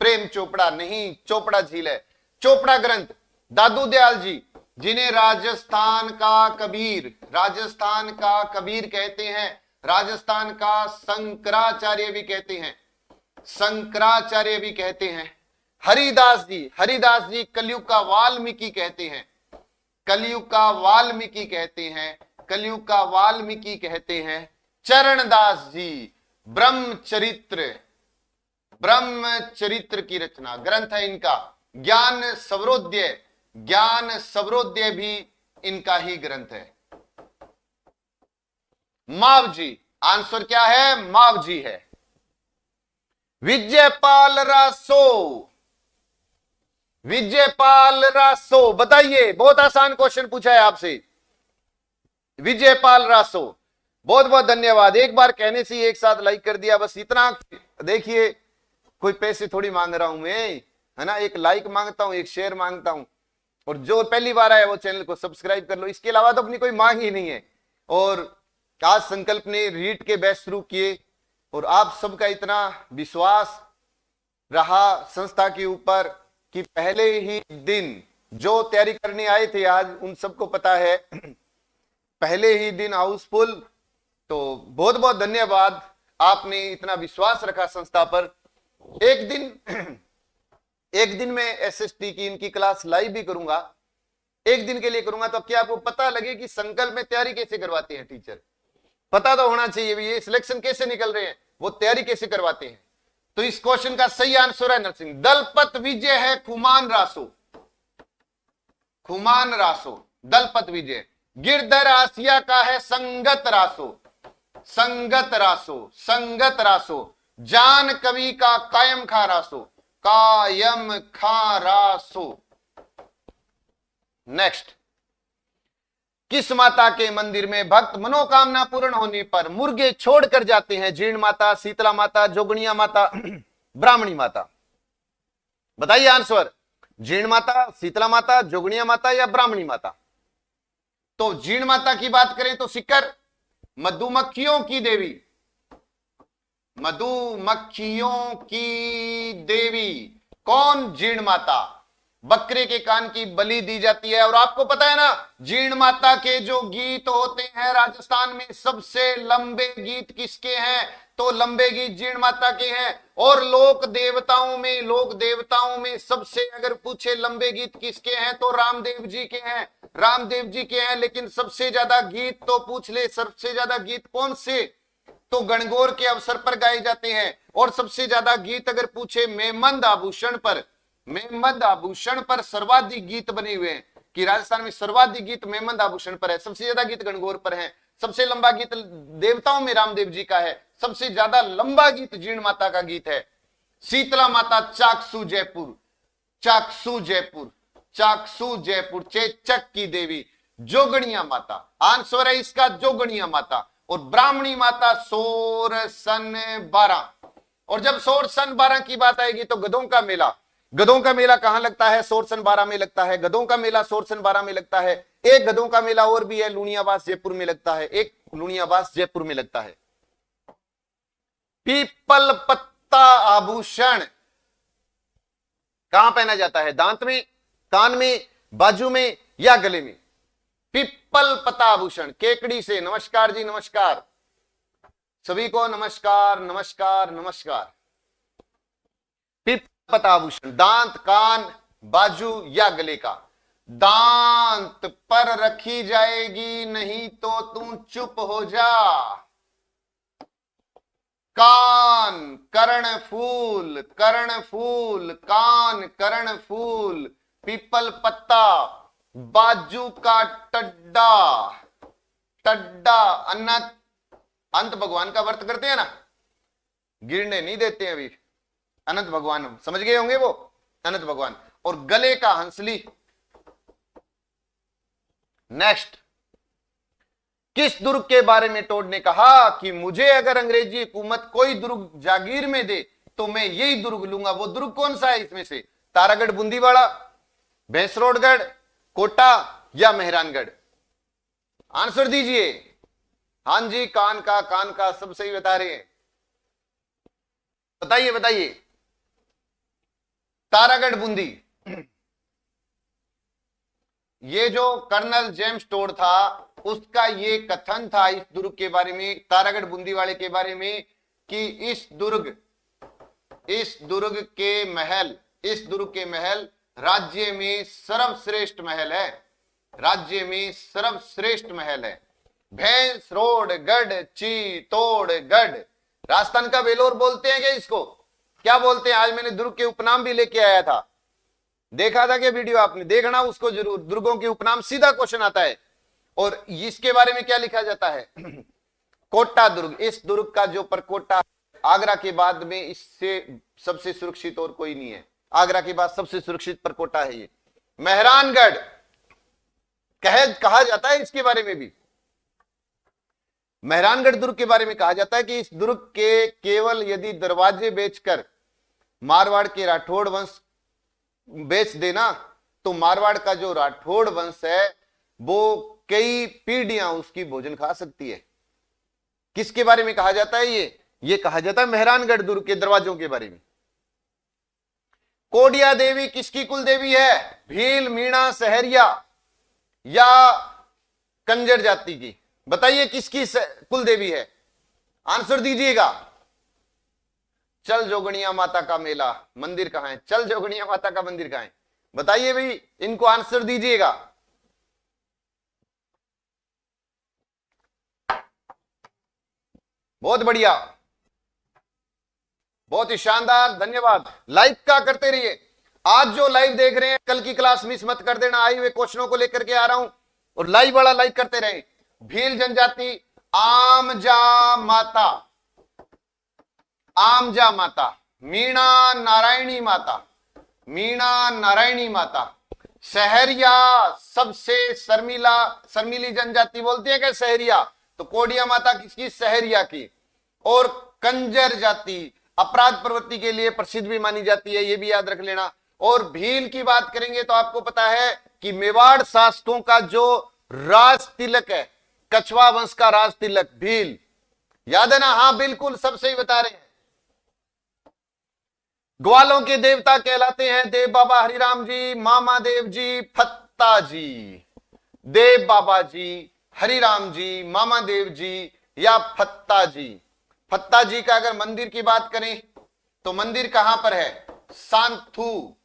प्रेम चोपड़ा नहीं, चोपड़ा झील है। चोपड़ा ग्रंथ दादू दयाल जी, जिन्हें राजस्थान का कबीर, राजस्थान का कबीर कहते हैं, राजस्थान का शंकराचार्य भी कहते हैं, शंकराचार्य भी कहते हैं। हरिदास जी, हरिदास जी कलयुग का वाल्मीकि कहते हैं, कलयुग का वाल्मीकि कहते हैं, कलयुग का वाल्मीकि कहते हैं। चरणदास जी ब्रह्मचरित्र, ब्रह्मचरित्र की रचना ग्रंथ है इनका। ज्ञान सवरोदय, ज्ञान सवरोदय भी इनका ही ग्रंथ है। माव जी, आंसर क्या है? माव जी है। विजयपाल रासो, विजयपाल रासो बताइए, बहुत आसान क्वेश्चन पूछा है आपसे। विजयपाल रासो, बहुत बहुत धन्यवाद। एक बार कहने से ही एक साथ लाइक कर दिया, बस इतना। देखिए कोई पैसे थोड़ी मांग रहा हूं मैं, है ना? एक लाइक मांगता हूं, एक शेयर मांगता हूं, और जो पहली बार आया वो चैनल को सब्सक्राइब कर लो। इसके अलावा तो अपनी कोई मांग ही नहीं है। और आज संकल्प ने रीट के बैच शुरू किए और आप सबका इतना विश्वास रहा संस्था के ऊपर कि पहले ही दिन जो तैयारी करने आए थे आज उन सबको पता है, पहले ही दिन हाउसफुल। तो बहुत बहुत धन्यवाद, आपने इतना विश्वास रखा संस्था पर। एक दिन में एसएसटी की इनकी क्लास लाइव भी करूंगा, एक दिन के लिए करूंगा, तो क्या आपको पता लगे कि संकल्प में तैयारी कैसे करवाते हैं टीचर। पता तो होना चाहिए भी, ये सिलेक्शन कैसे निकल रहे हैं, वो तैयारी कैसे करवाते हैं। तो इस क्वेश्चन का सही आंसर है नरसिंह। दलपत विजय है खुमान रासो, खुमान रासो, दलपत विजय। गिरधर आसिया का है संगत रासो, संगत रासो, संगत रासो, जान कवि का कायम खा रासो, कायम खा रासो। नेक्स्ट, किस माता के मंदिर में भक्त मनोकामना पूर्ण होने पर मुर्गे छोड़कर जाते हैं? जीर्ण माता, शीतला माता, जोगणिया माता, ब्राह्मणी माता। बताइए आंसर, जीर्ण माता, शीतला माता, जोगणिया माता या ब्राह्मणी माता? तो जीर्ण माता की बात करें तो सिक्कर, मधुमक्खियों की देवी, मधुमक्खियों की देवी कौन? जीर्ण माता। बकरे के कान की बलि दी जाती है। और आपको पता है ना, जीर्ण माता के जो गीत होते हैं राजस्थान में, सबसे लंबे गीत किसके हैं? तो लंबे गीत जीर्ण माता के हैं। और लोक देवताओं में सबसे अगर पूछे लंबे गीत किसके हैं तो रामदेव जी के हैं, रामदेव जी के हैं। लेकिन सबसे ज्यादा गीत तो पूछ ले, सबसे ज्यादा गीत कौन से? तो गणगौर के अवसर पर गाए जाते हैं। और सबसे ज्यादा गीत अगर पूछे मेमंद आभूषण पर, मेमंद आभूषण पर सर्वाधिक गीत बने हुए हैं कि राजस्थान में सर्वाधिक गीत मेमंद आभूषण पर है। सबसे ज्यादा गीत गणगौर पर है। सबसे लंबा गीत देवताओं में रामदेव जी का है। सबसे ज्यादा लंबा गीत जीर्ण माता का गीत है। शीतला माता चाकसू जयपुर, चाकसू जयपुर, चाकसू जयपुर, चेचक की देवी। जोगणिया माता आंसर है इसका, जोगणिया माता। और ब्राह्मणी माता सोरसन 12। और जब सोरसन 12 की बात आएगी तो गधों का मेला, गधों का मेला कहां लगता है? सोरसन 12 में लगता है। गधों का मेला सोरसन 12 में लगता है। एक गधों का मेला और भी है, लुणियावास जयपुर में लगता है। एक लुणियावास जयपुर में लगता है। पीपल पत्ता आभूषण कहां पहना जाता है? दांत में, कान में, बाजू में या गले में? पीपल पत्ता आभूषण। केकड़ी से नमस्कार जी, नमस्कार सभी को, नमस्कार नमस्कार नमस्कार। पीपल पत्ता आभूषण दांत, कान, बाजू या गले का? दांत पर रखी जाएगी, नहीं तो तू चुप हो जा। कान कर्णफूल, कर्णफूल, कान कर्णफूल, पीपल पत्ता। बाजू का टड्डा, टड्डा अनंत, अंत भगवान का व्रत करते हैं ना, गिरने नहीं देते हैं अभी। अनंत भगवान समझ गए होंगे वो, अनंत भगवान। और गले का हंसली। नेक्स्ट, किस दुर्ग के बारे में टोड ने कहा कि मुझे अगर अंग्रेजी हुकूमत कोई दुर्ग जागीर में दे तो मैं यही दुर्ग लूंगा? वो दुर्ग कौन सा है इसमें से? तारागढ़, बूंदीवाड़ा, भैंसरोडगढ़, कोटा या मेहरानगढ़? आंसर दीजिए। हां जी, कान का, कान का, सब सही बता रहे हैं। बताइए बताइए। तारागढ़, बूंदी। ये जो कर्नल जेम्स टोड था उसका ये कथन था इस दुर्ग के बारे में, तारागढ़ बूंदीवाड़े के बारे में, कि इस दुर्ग के महल राज्य में सर्वश्रेष्ठ महल है, राज्य में सर्वश्रेष्ठ महल है। भैंसरोडगढ़, चित्तौड़गढ़, राजस्थान का वेलोर बोलते हैं क्या इसको? क्या बोलते हैं? आज मैंने दुर्ग के उपनाम भी लेके आया था, देखा था क्या वीडियो? आपने देखना उसको जरूर। दुर्गों के उपनाम सीधा क्वेश्चन आता है। और इसके बारे में क्या लिखा जाता है? कोटा दुर्ग। इस दुर्ग का जो परकोटा, आगरा के बाद में इससे सबसे सुरक्षित और कोई नहीं है। आगरा के बाद सबसे सुरक्षित परकोटा है ये। मेहरानगढ़ कहा जाता है इसके बारे में भी, मेहरानगढ़ दुर्ग के बारे में कहा जाता है कि इस दुर्ग के केवल यदि दरवाजे बेचकर मारवाड़ के राठौड़ वंश बेच देना तो मारवाड़ का जो राठौड़ वंश है वो कई पीढ़ियां उसकी भोजन खा सकती है। किसके बारे में कहा जाता है? ये कहा जाता है मेहरानगढ़ दुर्ग के दरवाजों के बारे में। कोडिया देवी किसकी कुल देवी है? भील, मीणा, सहरिया या कंजर जाति की? बताइए किसकी कुल देवी है? आंसर दीजिएगा। चल जोगणिया माता का मेला मंदिर कहां है? चल जोगणिया माता का मंदिर कहां है? बताइए भाई, इनको आंसर दीजिएगा। बहुत बढ़िया, बहुत ही शानदार, धन्यवाद। लाइव का करते रहिए। आज जो लाइव देख रहे हैं कल की क्लास मिस मत कर देना। आए हुए क्वेश्चनों को लेकर के आ रहा हूं और लाइव वाला लाइक करते रहे। भील जनजाति आमजा माता, आमजा माता, मीणा नारायणी माता, मीणा नारायणी माता। सहरिया सबसे शर्मीली जनजाति बोलती है क्या सहरिया? तो कोडिया माता किसकी? सहरिया की। और कंजर जाति अपराध प्रवृत्ति के लिए प्रसिद्ध भी मानी जाती है, ये भी याद रख लेना। और भील की बात करेंगे तो आपको पता है कि मेवाड़ शासकों का जो राज तिलक है, कछवा वंश का राज तिलक भील, याद है ना? हाँ बिल्कुल, सब सही बता रहे हैं। ग्वालों के देवता कहलाते हैं देव बाबा हरिराम जी, मामा देव जी, फत्ता जी। देव बाबा जी, हरिराम जी, मामा देव जी या फत्ता जी। फत्ता जी का अगर मंदिर की बात करें तो मंदिर कहां पर है? सांथू,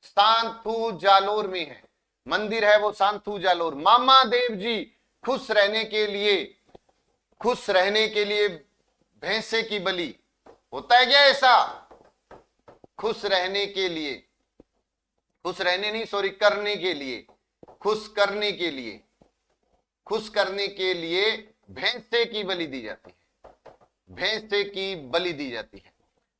सांथू जालोर में है मंदिर, है वो सांथू जालोर। मामा देव जी खुश रहने के लिए भैंसे की बलि होता है क्या ऐसा? खुश रहने के लिए, खुश रहने नहीं सॉरी, करने के लिए, खुश करने के लिए, खुश करने के लिए भैंसे की बलि दी जाती है, भैंसे की बलि दी जाती है।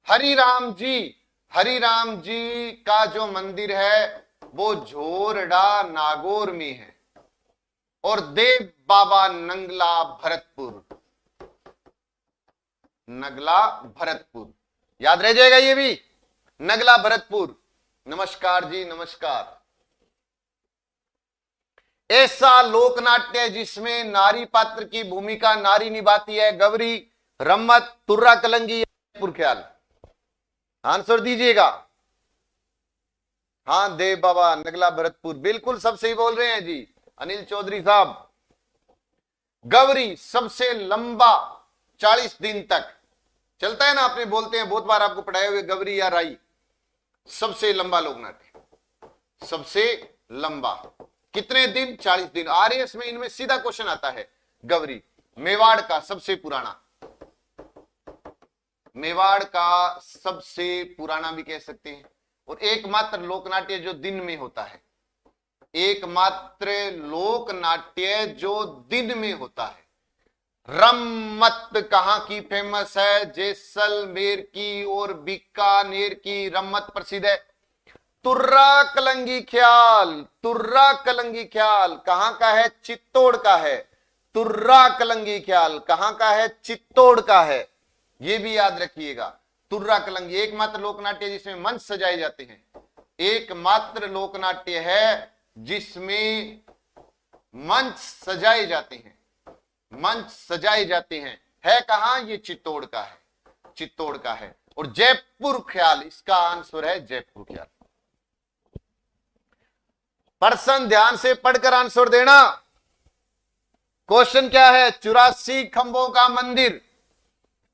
हरिराम जी, हरिराम जी का जो मंदिर है वो झोरडा नागौर में है। और देव बाबा नंगला भरतपुर, नगला भरतपुर, याद रह जाएगा ये भी, नगला भरतपुर। नमस्कार जी, नमस्कार। ऐसा लोकनाट्य जिसमें नारी पात्र की भूमिका नारी निभाती है, गवरी, रम्मत, तुर्रा कलंगी, जयपुर ख्याल। आंसर दीजिएगा। हाँ देव बाबा नगला भरतपुर, बिल्कुल सब सही बोल रहे हैं जी अनिल चौधरी साहब। गवरी सबसे लंबा 40 दिन तक चलता है ना, आपने बोलते हैं बहुत बार आपको पढ़ाए हुए, गवरी या राई सबसे लंबा लोकनाट्य, सबसे लंबा कितने दिन? 40 दिन। आरएस में इनमें सीधा क्वेश्चन आता है। गवरी मेवाड़ का सबसे पुराना, मेवाड़ का सबसे पुराना भी कह सकते हैं, और एकमात्र लोकनाट्य जो दिन में होता है, एकमात्र लोकनाट्य जो दिन में होता है। रम्मत कहां की फेमस है? जैसलमेर की और बीकानेर की रम्मत प्रसिद्ध है। तुर्रा कलंगी ख्याल, तुर्रा कलंगी ख्याल कहां का है? चित्तौड़ का है। तुर्रा कलंगी ख्याल कहां का है? चित्तौड़ का है, ये भी याद रखिएगा। तुर्रा कलंगी एकमात्र लोकनाट्य जिसमें मंच सजाए जाते हैं, एकमात्र लोकनाट्य है जिसमें मंच सजाए जाते हैं, मंच सजाए जाते हैं। है कहां? ये चित्तौड़ का है, चित्तौड़ का है। और जयपुर ख्याल, इसका आंसर है जयपुर ख्याल। पर्सन ध्यान से पढ़कर आंसर देना। क्वेश्चन क्या है? 84 खंभों का मंदिर,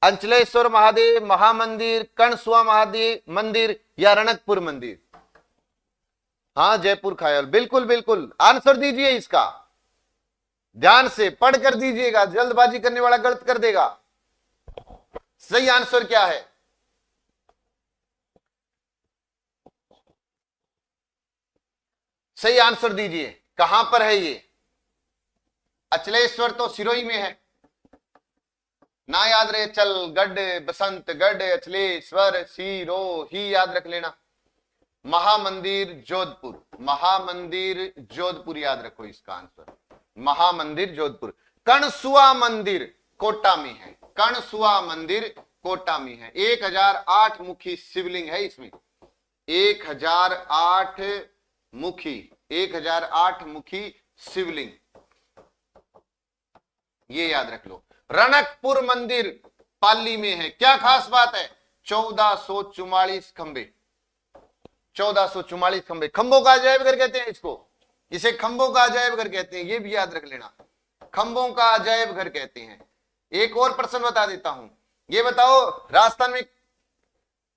अंचलेश्वर महादेव महामंदिर, कणसुआ महादेव मंदिर या रणकपुर मंदिर? हाँ जयपुर ख्याल, बिल्कुल बिल्कुल। आंसर दीजिए इसका, ध्यान से पढ़ कर दीजिएगा, जल्दबाजी करने वाला गलत कर देगा। सही आंसर क्या है? सही आंसर दीजिए, कहां पर है ये? अचलेश्वर तो सिरोही में है ना, याद रहे, चल गढ़, बसंतगढ़, अचलेश्वर, सिरोही याद रख लेना। महामंदिर जोधपुर, महामंदिर जोधपुर याद रखो इसका आंसर, महामंदिर जोधपुर। कणसुआ मंदिर कोटा में है, कणसुआ मंदिर कोटा में है। 1008 मुखी शिवलिंग है इसमें, 1008 मुखी, 1008 मुखी शिवलिंग, ये याद रख लो। रणकपुर मंदिर पाली में है, क्या खास बात है? 1444 खंबे, 1444 खंबे। खंभों का अजायब घर कहते हैं इसको, इसे खंभों का अजायब घर कहते हैं, ये भी याद रख लेना, खंभों का अजायब घर कहते हैं। एक और प्रश्न बता देता हूं, ये बताओ राजस्थान में,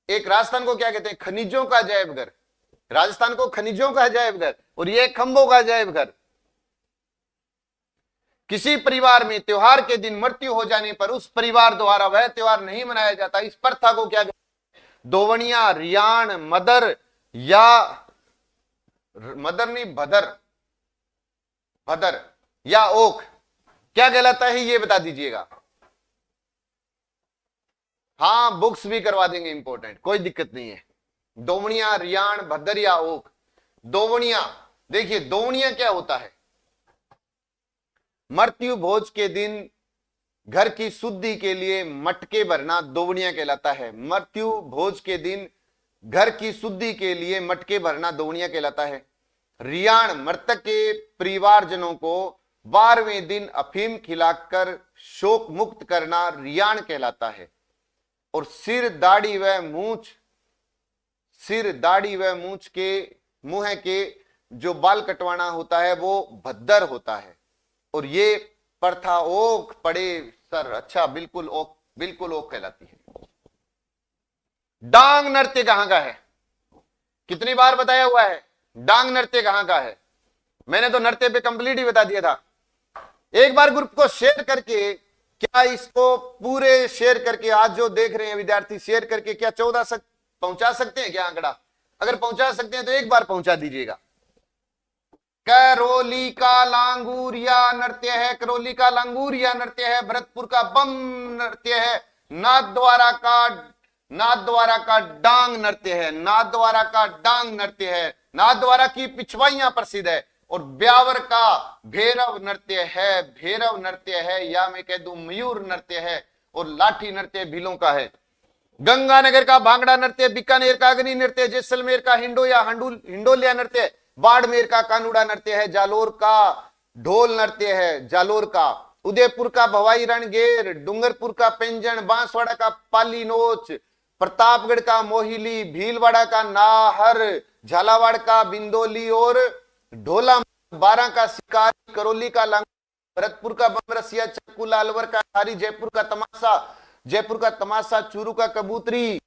एक राजस्थान को क्या कहते हैं? खनिजों का अजायब घर, राजस्थान को खनिजों का अजायब घर, और ये खंभों का अजायब घर। किसी परिवार में त्योहार के दिन मृत्यु हो जाने पर उस परिवार द्वारा वह त्योहार नहीं मनाया जाता, इस प्रथा को क्या कहते हैं? दोवनिया, रियाण, मदर या मदर नहीं भदर, भदर या ओक, क्या कहलाता है ये बता दीजिएगा। हाँ बुक्स भी करवा देंगे, इंपॉर्टेंट, कोई दिक्कत नहीं है। दोवणिया, रियाण, भद्दर या ओक। दोवणिया, देखिए दोवणिया क्या होता है, मृत्यु भोज के दिन घर की शुद्धि के लिए मटके भरना दोवणिया कहलाता है। मृत्यु भोज के दिन घर की शुद्धि के लिए मटके भरना दोवणिया कहलाता है। रियाण, मृतक के परिवारजनों को 12वें दिन अफीम खिलाकर शोक मुक्त करना रियाण कहलाता है। और सिर दाढ़ी व मूंछ के मुंह के जो बाल कटवाना होता है वो भद्दर होता है। और ये प्रथा ओक पड़े सर, अच्छा बिल्कुल ओक, बिल्कुल ओक कहलाती है। डांग नृत्य कहां का है, कितनी बार बताया हुआ है, डांग नृत्य कहां का है। मैंने तो नृत्य पे कंप्लीट ही बता दिया था। एक बार ग्रुप को शेयर करके, क्या इसको पूरे शेयर करके, आज जो देख रहे हैं विद्यार्थी, शेयर करके क्या 14 पहुंचा सकते हैं क्या आंकड़ा? अगर पहुंचा सकते हैं तो एक बार पहुंचा दीजिएगा। करौली का लांगूरिया नृत्य है, करौली का लांगूरिया नृत्य है, भरतपुर का बम नृत्य है, नाथद्वारा का डांग नृत्य है, नाथद्वारा का डांग नृत्य है, नाथद्वारा की पिछवाइयां प्रसिद्ध है। और ब्यावर का भैरव नृत्य है, भैरव नृत्य है, या मैं कह दूं मयूर नृत्य है। और लाठी नृत्य भीलों का है। गंगानगर का भांगड़ा नृत्य, बीकानेर का अग्नि नृत्य, जैसलमेर का हिंडोलिया नृत्य, बाड़मेर का कानूड़ा नृत्य है, जालोर का ढोल नृत्य है, जालोर का, उदयपुर का भवाई रणगेर, डूंगरपुर का पेंजन, बांसवाड़ा का पाली नोच, प्रतापगढ़ का मोहिली, भीलवाड़ा का नाहर, झालावाड़ का बिंदोली और ढोला, बारां का शिकारी, करौली का लांग, भरतपुर का बमरसिया, चक्कूला, अलवर का हारी, जयपुर का तमाशा, चूरू का कबूतरी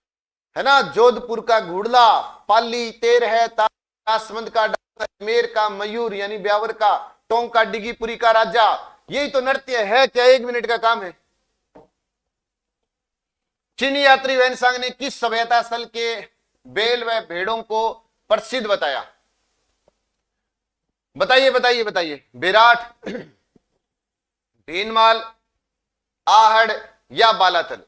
है ना, जोधपुर का घुड़ला, पाली तेर है, तासमंद का अजमेर का मयूर यानी ब्यावर का, टोंक का डिगीपुरी का राजा। यही तो नृत्य है क्या, 1 मिनट का काम है। चीनी यात्री वैनसांग ने किस सभ्यता स्थल के बैल व भेड़ों को प्रसिद्ध बताया? बताइए। विराट, भीनमाल, आहड़ या बालाथल?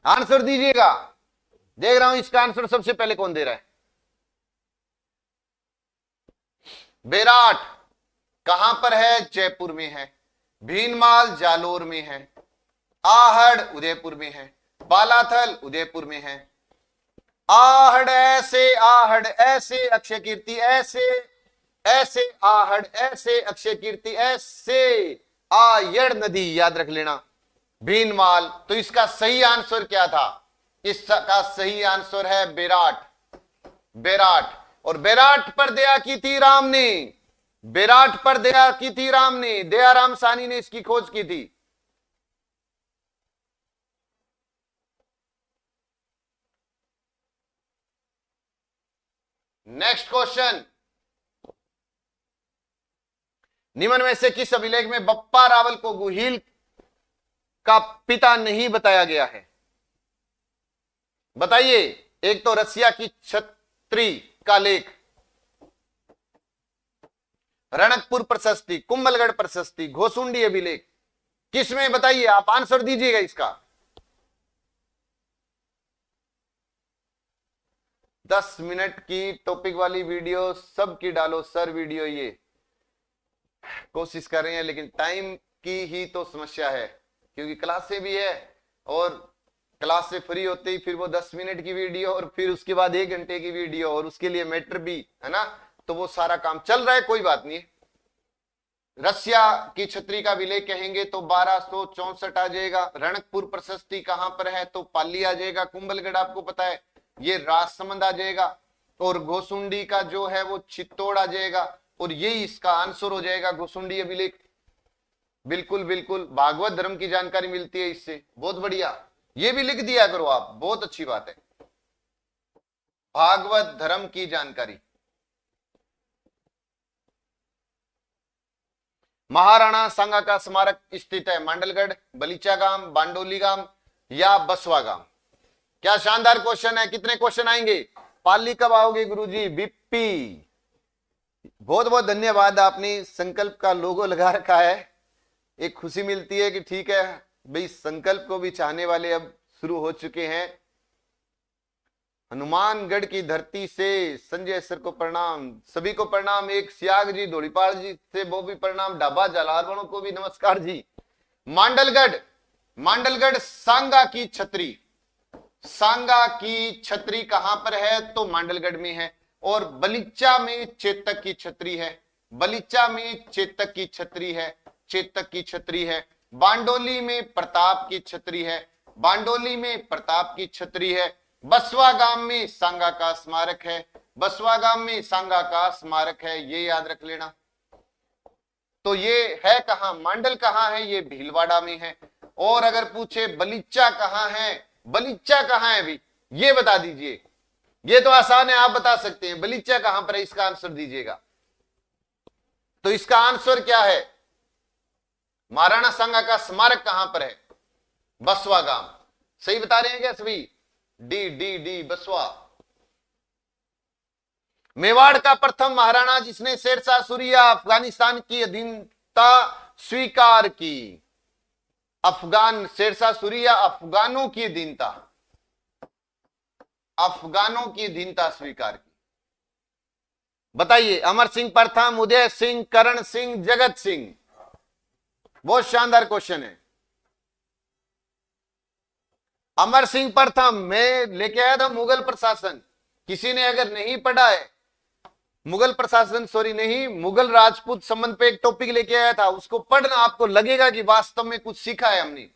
आंसर दीजिएगा। देख रहा हूं इसका आंसर सबसे पहले कौन दे रहा है। विराट कहां पर है? जयपुर में है। भीनमाल जालोर में है, आहड़ उदयपुर में है, बालाथल उदयपुर में है। आहड़ ऐसे अक्षय कीर्ति, ऐसे आहड़ ऐसे अक्षय कीर्ति, ऐसे आयड़ नदी, याद रख लेना। भीनमाल, तो इसका सही आंसर क्या था? इसका सही आंसर है बेराट। और बेराट पर दया की थी राम ने, बेराट पर दया की थी राम ने, दयाराम साहनी ने इसकी खोज की थी। नेक्स्ट क्वेश्चन, निम्न में से किस अभिलेख में बप्पा रावल को गुहिल का पिता नहीं बताया गया है? बताइए। एक तो रसिया की छत्री का लेख, रणकपुर प्रशस्ति, कुंभलगढ़ प्रशस्ति, घोसुंडी अभिलेख, किसमें? बताइए, आप आंसर दीजिएगा इसका। 10 मिनट की टॉपिक वाली वीडियो सबकी डालो सर वीडियो। ये कोशिश कर रहे हैं लेकिन टाइम की ही तो समस्या है, क्योंकि क्लासें भी है और क्लास से फ्री होते ही फिर वो 10 मिनट की वीडियो और फिर उसके बाद 1 घंटे की वीडियो और उसके लिए मैटर भी है ना, तो वो सारा काम चल रहा है। कोई बात नहीं। रसिया की छत्री का विलेय कहेंगे तो 1264 आ जाएगा। रणकपुर प्रशस्ति कहां पर है? तो पाली आ जाएगा। कुंभलगढ़ आपको पता है ये राजसमंद आ जाएगा। और घोसुंडी का जो है वो चित्तौड़ आ जाएगा। और यही इसका आंसर हो जाएगा, घोसुंडी अभिलेख। बिल्कुल बिल्कुल, भागवत धर्म की जानकारी मिलती है इससे, बहुत बढ़िया। ये भी लिख दिया करो आप, बहुत अच्छी बात है। भागवत धर्म की जानकारी। महाराणा सांगा का स्मारक स्थित है मांडलगढ़, बलीचा गांव, बांडोली गांव या बसवा गांव? क्या शानदार क्वेश्चन है। कितने क्वेश्चन आएंगे? पाली कब आओगे गुरुजी? बिप्पी बहुत बहुत धन्यवाद, आपने संकल्प का लोगो लगा रखा है। एक खुशी मिलती है कि ठीक है भाई, संकल्प को भी चाहने वाले अब शुरू हो चुके हैं। हनुमानगढ़ की धरती से संजय सर को प्रणाम, सभी को प्रणाम। एक सियाग जी धोड़ीपाल जी से वो भी प्रणाम, ढाबा जलालवालों को भी नमस्कार जी। मांडलगढ़, मांडलगढ़ सांगा की छतरी, सांगा की छतरी कहां पर है? तो मांडलगढ़ में है। और बलिच्चा में चेतक की छतरी है, बलिच्चा में चेतक की छतरी है, चेतक की छतरी है। बांडोली में प्रताप की छतरी है, बांडोली में प्रताप की छतरी है। बसवा गांव में सांगा का स्मारक है, बसवा गांव में सांगा का स्मारक है, ये याद रख लेना। तो ये है कहां? मांडल कहां है? ये भीलवाड़ा में है। और अगर पूछे बलिच्चा कहां है, बलिच्चा कहां है भी, ये बता दीजिए। ये तो आसान है, आप बता सकते हैं। बलिच्चा कहां पर है, इसका आंसर दीजिएगा। तो इसका आंसर क्या है? महाराणा सांगा का स्मारक कहां पर है? बसवा गांव। सही बता रहे हैं क्या सभी? डी डी डी बसवा। मेवाड़ का प्रथम महाराणा जिसने शेरशाह सूरिया अफगानिस्तान की अधीनता स्वीकार की। अफगान, शेरशाह सूरिया अफगानों की अधीनता, अफगानों की अधीनता स्वीकार की। बताइए। अमर सिंह प्रथम, उदय सिंह, करण सिंह, जगत सिंह। बहुत शानदार क्वेश्चन है। अमर सिंह प्रथम में लेके आया था मुगल प्रशासन। किसी ने अगर नहीं पढ़ा है, मुगल प्रशासन सॉरी नहीं, मुगल राजपूत संबंध पे एक टॉपिक लेके आया था, उसको पढ़ना, आपको लगेगा कि वास्तव में कुछ सीखा है हमने।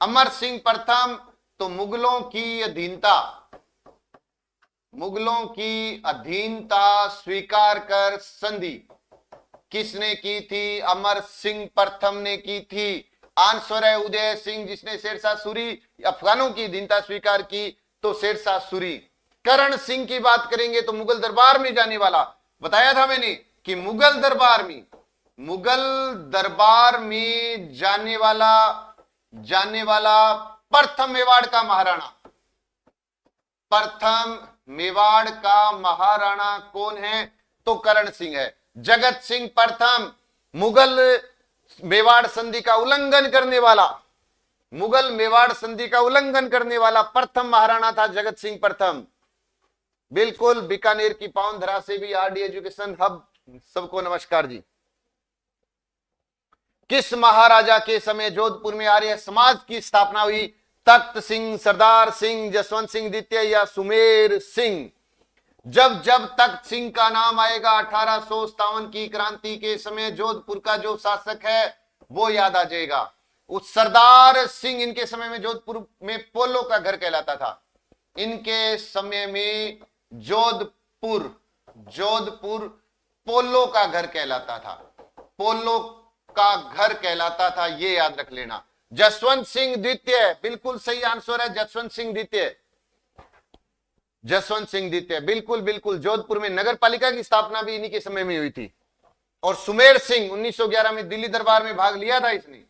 अमर सिंह प्रथम तो मुगलों की अधीनता, मुगलों की अधीनता स्वीकार कर संधि किसने की थी? अमर सिंह प्रथम ने की थी। आंसर है उदय सिंह, जिसने शेरशाह सूरी अफगानों की अधीनता स्वीकार की, तो शेरशाह सूरी। करण सिंह की बात करेंगे तो मुगल दरबार में जाने वाला, बताया था मैंने कि मुगल दरबार में, मुगल दरबार में जाने वाला प्रथम मेवाड़ का महाराणा, प्रथम मेवाड़ का महाराणा कौन है? तो करण सिंह है। जगत सिंह प्रथम मुगल मेवाड़ संधि का उल्लंघन करने वाला, मुगल मेवाड़ संधि का उल्लंघन करने वाला प्रथम महाराणा था जगत सिंह प्रथम। बिल्कुल, बीकानेर की पावन धरा से भी आरडी एजुकेशन हब, सबको नमस्कार जी। किस महाराजा के समय जोधपुर में आर्य समाज की स्थापना हुई? तख्त सिंह, सरदार सिंह, जसवंत सिंह द्वितीय या सुमेर सिंह? जब जब तख्त सिंह का नाम आएगा 1857 की क्रांति के समय जोधपुर का जो शासक है वो याद आ जाएगा। उस सरदार सिंह, इनके समय में जोधपुर में पोलो का घर कहलाता था। इनके समय में जोधपुर पोलो का घर कहलाता था, पोलो का घर कहलाता था, ये याद रख लेना। जसवंत सिंह द्वितीय, बिल्कुल सही आंसर है जसवंत सिंह द्वितीय, जसवंत सिंह द्वितीय, बिल्कुल बिल्कुल। जोधपुर में नगर पालिका की स्थापना भी इन्हीं के समय में हुई थी। और सुमेर सिंह 1911 में दिल्ली दरबार में भाग लिया था इसने,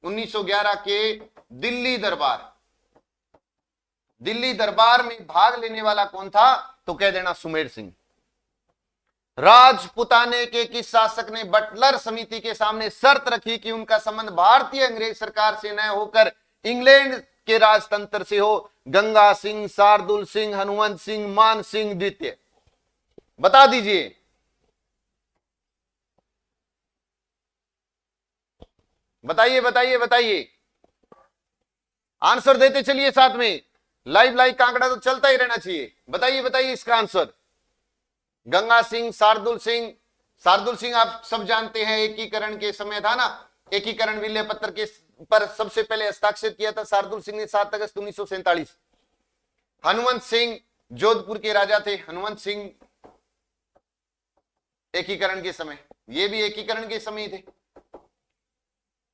1911 के दिल्ली दरबार में भाग लेने वाला कौन था? तो कह देना सुमेर सिंह। राजपुताने के किस शासक ने बटलर समिति के सामने शर्त रखी कि उनका संबंध भारतीय अंग्रेज सरकार से न होकर इंग्लैंड के राजतंत्र से हो? गंगा सिंह, शार्दुल सिंह, हनुमंत सिंह, मान सिंह द्वितीय? बता दीजिए। बताइए बताइए बताइए, आंसर देते चलिए साथ में। लाइव का आंकड़ा तो चलता ही रहना चाहिए। बताइए बताइए इसका आंसर। गंगा सिंह, शार्दुल सिंह। शार्दुल सिंह आप सब जानते हैं, एकीकरण के समय था ना, एकीकरण विलय पत्र के पर सबसे पहले हस्ताक्षर किया था शार्दुल सिंह ने 7 अगस्त 1947। हनुमंत सिंह जोधपुर के राजा थे, हनुमंत सिंह एकीकरण के समय, ये भी एकीकरण के समय थे,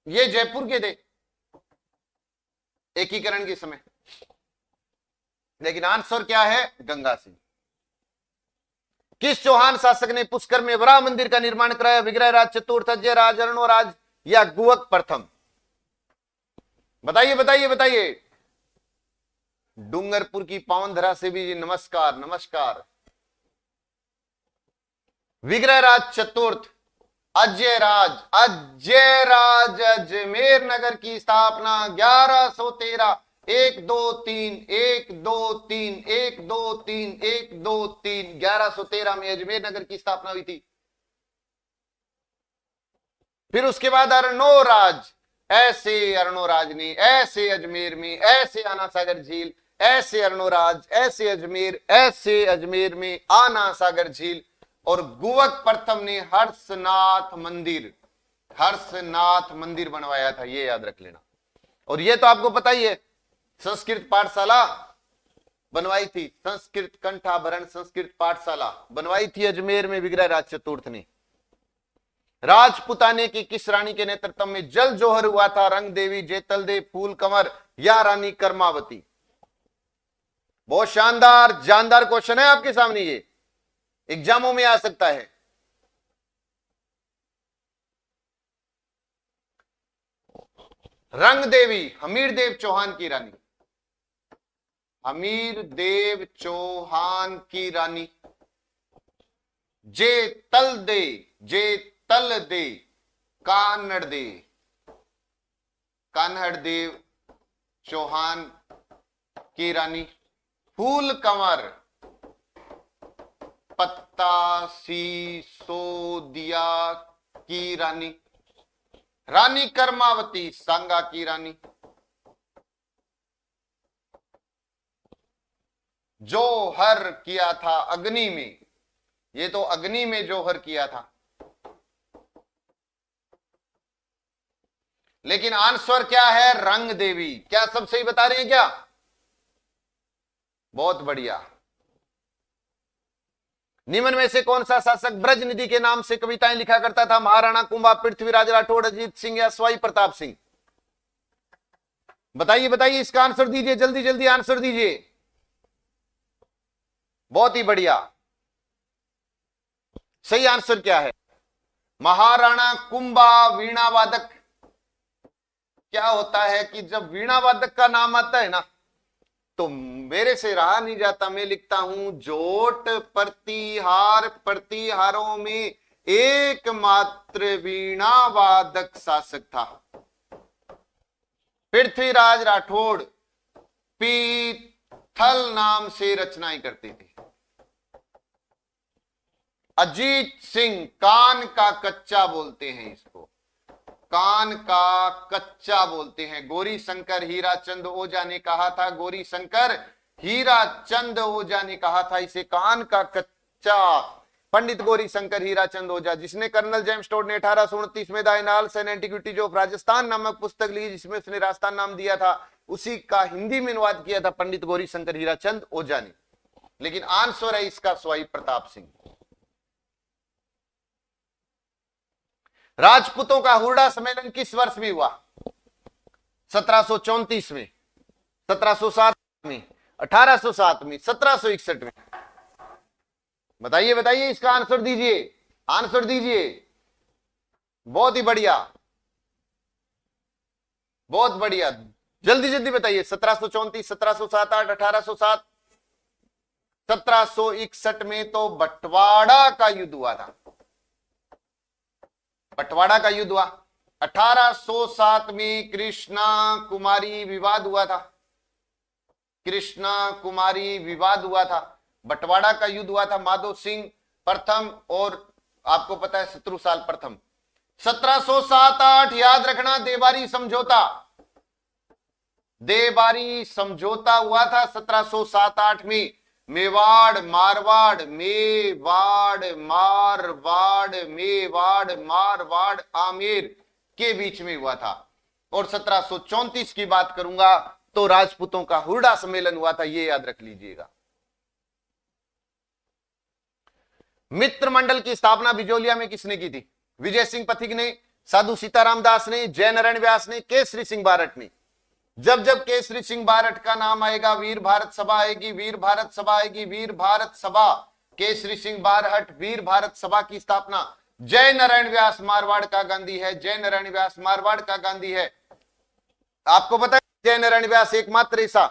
ये जयपुर के थे एकीकरण के समय। लेकिन आंसर क्या है? गंगा सिंह। किस चौहान शासक ने पुष्कर में वराह मंदिर का निर्माण कराया? विग्रह राज चतुर्थ, अजय राज, अरणोराज या गुवक प्रथम? बताइए बताइए बताइए। डूंगरपुर की पावन धरा से भी नमस्कार नमस्कार। विग्रहराज चतुर्थ अजयराज अजमेर नगर की स्थापना 1113 1 2 3 1 2 3 1 2 3 1 2 3 1113 में अजमेर नगर की स्थापना हुई थी। फिर उसके बाद अर्णोराज, ऐसे अर्णोराज ने ऐसे अजमेर में ऐसे आना सागर झील, ऐसे अर्णोराज ऐसे अजमेर में आना सागर झील। और गुवक प्रथम ने हर्षनाथ मंदिर बनवाया था, ये याद रख लेना। और ये तो आपको पता ही है, संस्कृत पाठशाला बनवाई थी, संस्कृत कंठाभरण संस्कृत पाठशाला बनवाई थी अजमेर में विग्रहराज चतुर्थ ने। राजपुताने की किस रानी के नेतृत्व में जल जोहर हुआ था? रंग देवी, जेतल देव, फूल कंवर या रानी कर्मावती? बहुत शानदार जानदार क्वेश्चन है आपके सामने, ये एग्जामों में आ सकता है। रंग देवी हमीर देव चौहान की रानी, हमीर देव चौहान की रानी। जेतल दे कान्हड़ देव चौहान की रानी। फूल कंवर पत्ता सिसोदिया की रानी। रानी कर्मावती सांगा की रानी। जोहर किया था अग्नि में, ये तो अग्नि में जोहर किया था, लेकिन आंसर क्या है? रंग देवी। क्या सब सही बता रहे हैं क्या? बहुत बढ़िया। निम्न में से कौन सा शासक ब्रजनिधि के नाम से कविताएं लिखा करता था? महाराणा कुंभा, पृथ्वीराज राठौड़, अजीत सिंह या सवाई प्रताप सिंह? बताइए बताइए, इसका आंसर दीजिए, जल्दी जल्दी आंसर दीजिए। बहुत ही बढ़िया। सही आंसर क्या है? महाराणा कुंभा वीणा वादक। क्या होता है कि जब वीणा वादक का नाम आता है ना, तो मेरे से रहा नहीं जाता, मैं लिखता हूं जोट प्रतिहारों में एकमात्र वीणा वादक शासक था पृथ्वीराज राठौड़। पीथल नाम से रचनाएं करते थे। अजीत सिंह कान का कच्चा बोलते हैं, इसको कान का कच्चा बोलते हैं। गौरी शंकर हीराचंद ओझा ने कहा था, गौरी शंकर हीराचंद ओझा ने कहा था इसे कान का कच्चा। पंडित गौरी शंकर हीराचंद ओझा, जिसने कर्नल जेम्स टोड ने 1829 में the annals and antiquities of Rajasthan नामक पुस्तक लिखी, जिसमें उसने राजस्थान नाम दिया था, उसी का हिंदी में अनुवाद किया था पंडित गौरी शंकर हीराचंद ओझा ने। लेकिन आंसर है इसका सवाई प्रताप सिंह। राजपूतों का हुरडा सम्मेलन किस वर्ष में हुआ? 1734 में, 1707 में, 1807 में, 1761 में? बताइए बताइए, इसका आंसर दीजिए, आंसर दीजिए। बहुत ही बढ़िया, बहुत बढ़िया, जल्दी जल्दी बताइए। 1734, 1707, 1807, 1761 में तो बंटवाड़ा का युद्ध हुआ था। बंटवाड़ा का युद्ध हुआ। 1807 में कृष्णा कुमारी विवाद हुआ था, कृष्णा कुमारी विवाद हुआ था। बंटवाड़ा का युद्ध हुआ था। माधो सिंह प्रथम और आपको पता है शत्रुसाल प्रथम। 1707-8 याद रखना, देबारी समझौता, देबारी समझौता हुआ था 1707-8 में। मेवाड़ मारवाड़, मारवाड़ आमेर के बीच में हुआ था। और 1734 की बात करूंगा तो राजपूतों का हुरडा सम्मेलन हुआ था, ये याद रख लीजिएगा। मित्र मंडल की स्थापना बिजोलिया में किसने की थी? विजय सिंह पथिक ने, साधु सीताराम दास ने, जयनारायण व्यास ने, केसरी सिंह बारट ने। जब जब केसरी सिंह बारट का नाम आएगा, वीर भारत सभा आएगी, वीर भारत सभा आएगी, वीर भारत सभा। केसरी सिंह बारट, वीर भारत सभा की स्थापना। जय नारायण व्यास मारवाड़ का गांधी है, जय नारायण व्यास मारवाड़ का गांधी है। आपको पता है जय नारायण व्यास एकमात्र ऐसा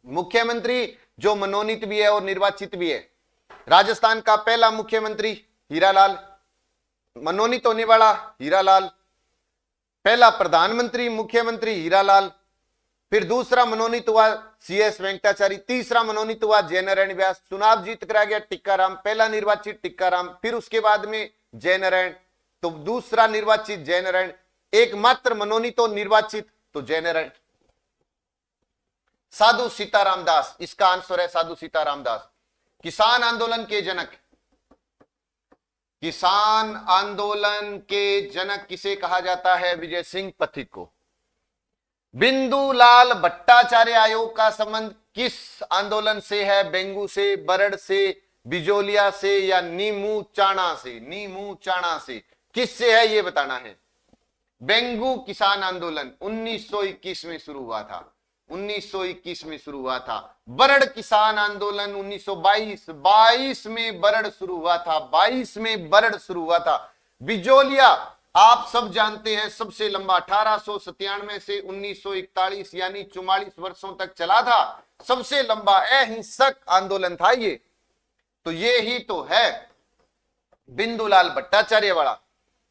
मुख्यमंत्री जो मनोनीत भी है और निर्वाचित भी है। राजस्थान का पहला मुख्यमंत्री हीरालाल, मनोनीत होने वाला हीरालाल, पहला प्रधानमंत्री मुख्यमंत्री हीरालाल, फिर दूसरा मनोनीत हुआ CS वेंकटाचारी, तीसरा मनोनीत हुआ जयनारायण व्यास, चुनाव जीत कर आ गया टिक्काराम, पहला निर्वाचित टिक्काराम, फिर उसके बाद में जयनारायण, तो दूसरा निर्वाचित जयनारायण, एकमात्र मनोनीत और निर्वाचित तो जयनारायण। साधु सीताराम दास, इसका आंसर है साधु सीताराम दास। किसान आंदोलन के जनक, किसान आंदोलन के जनक किसे कहा जाता है? विजय सिंह पथिक को। बिंदुलाल भट्टाचार्य आयोग का संबंध किस आंदोलन से है? बेंगू से, बरड़ से, बिजोलिया से या नीमू चाणा से? नीमू चाणा से किससे है ये बताना है। बेंगू किसान आंदोलन 1921 में शुरू हुआ था, 1921 में शुरू हुआ था। बरड़ किसान आंदोलन 1922 में बरड़ शुरू हुआ था, 22 में बरड़ शुरू हुआ था। बिजोलिया आप सब जानते हैं सबसे लंबा 1897 से 1941 यानी 44 वर्षों तक चला था, सबसे लंबा अहिंसक आंदोलन था ये। तो ये ही तो है बिंदुलाल भट्टाचार्य वाला,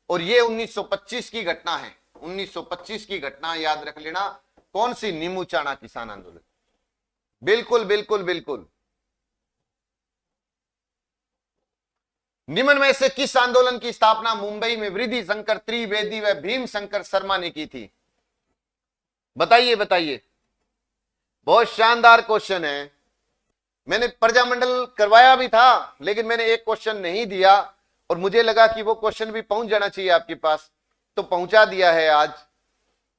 और ये 1925 की घटना है, 1925 की घटना याद रख लेना। कौन सी? नीमू चाणा किसान आंदोलन। बिल्कुल बिल्कुल बिल्कुल। निम्न में से किस आंदोलन की स्थापना मुंबई में वृद्धि शंकर त्रिवेदी व भीम शंकर शर्मा ने की थी? बताइए बताइए। बहुत शानदार क्वेश्चन है। मैंने प्रजामंडल करवाया भी था, लेकिन मैंने एक क्वेश्चन नहीं दिया और मुझे लगा कि वो क्वेश्चन भी पहुंच जाना चाहिए आपके पास, तो पहुंचा दिया है आज।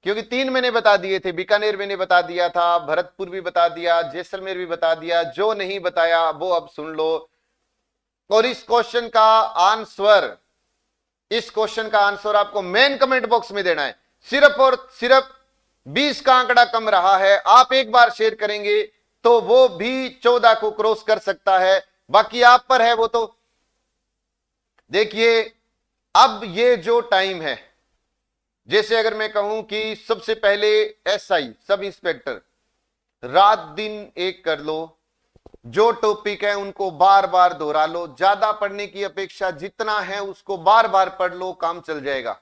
क्योंकि 3 मैंने बता दिए थे, बीकानेर मैंने बता दिया था, भरतपुर भी बता दिया, जैसलमेर भी बता दिया। जो नहीं बताया वो अब सुन लो। और इस क्वेश्चन का आंसर, इस क्वेश्चन का आंसर आपको मेन कमेंट बॉक्स में देना है। सिर्फ और सिर्फ 20 का आंकड़ा कम रहा है, आप एक बार शेयर करेंगे तो वो भी 14 को क्रॉस कर सकता है, बाकी आप पर है वो। तो देखिए अब ये जो टाइम है, जैसे अगर मैं कहूं कि सबसे पहले SI सब इंस्पेक्टर रात दिन एक कर लो, जो टॉपिक है उनको बार बार दोहरा लो, ज्यादा पढ़ने की अपेक्षा जितना है उसको बार बार पढ़ लो, काम चल जाएगा।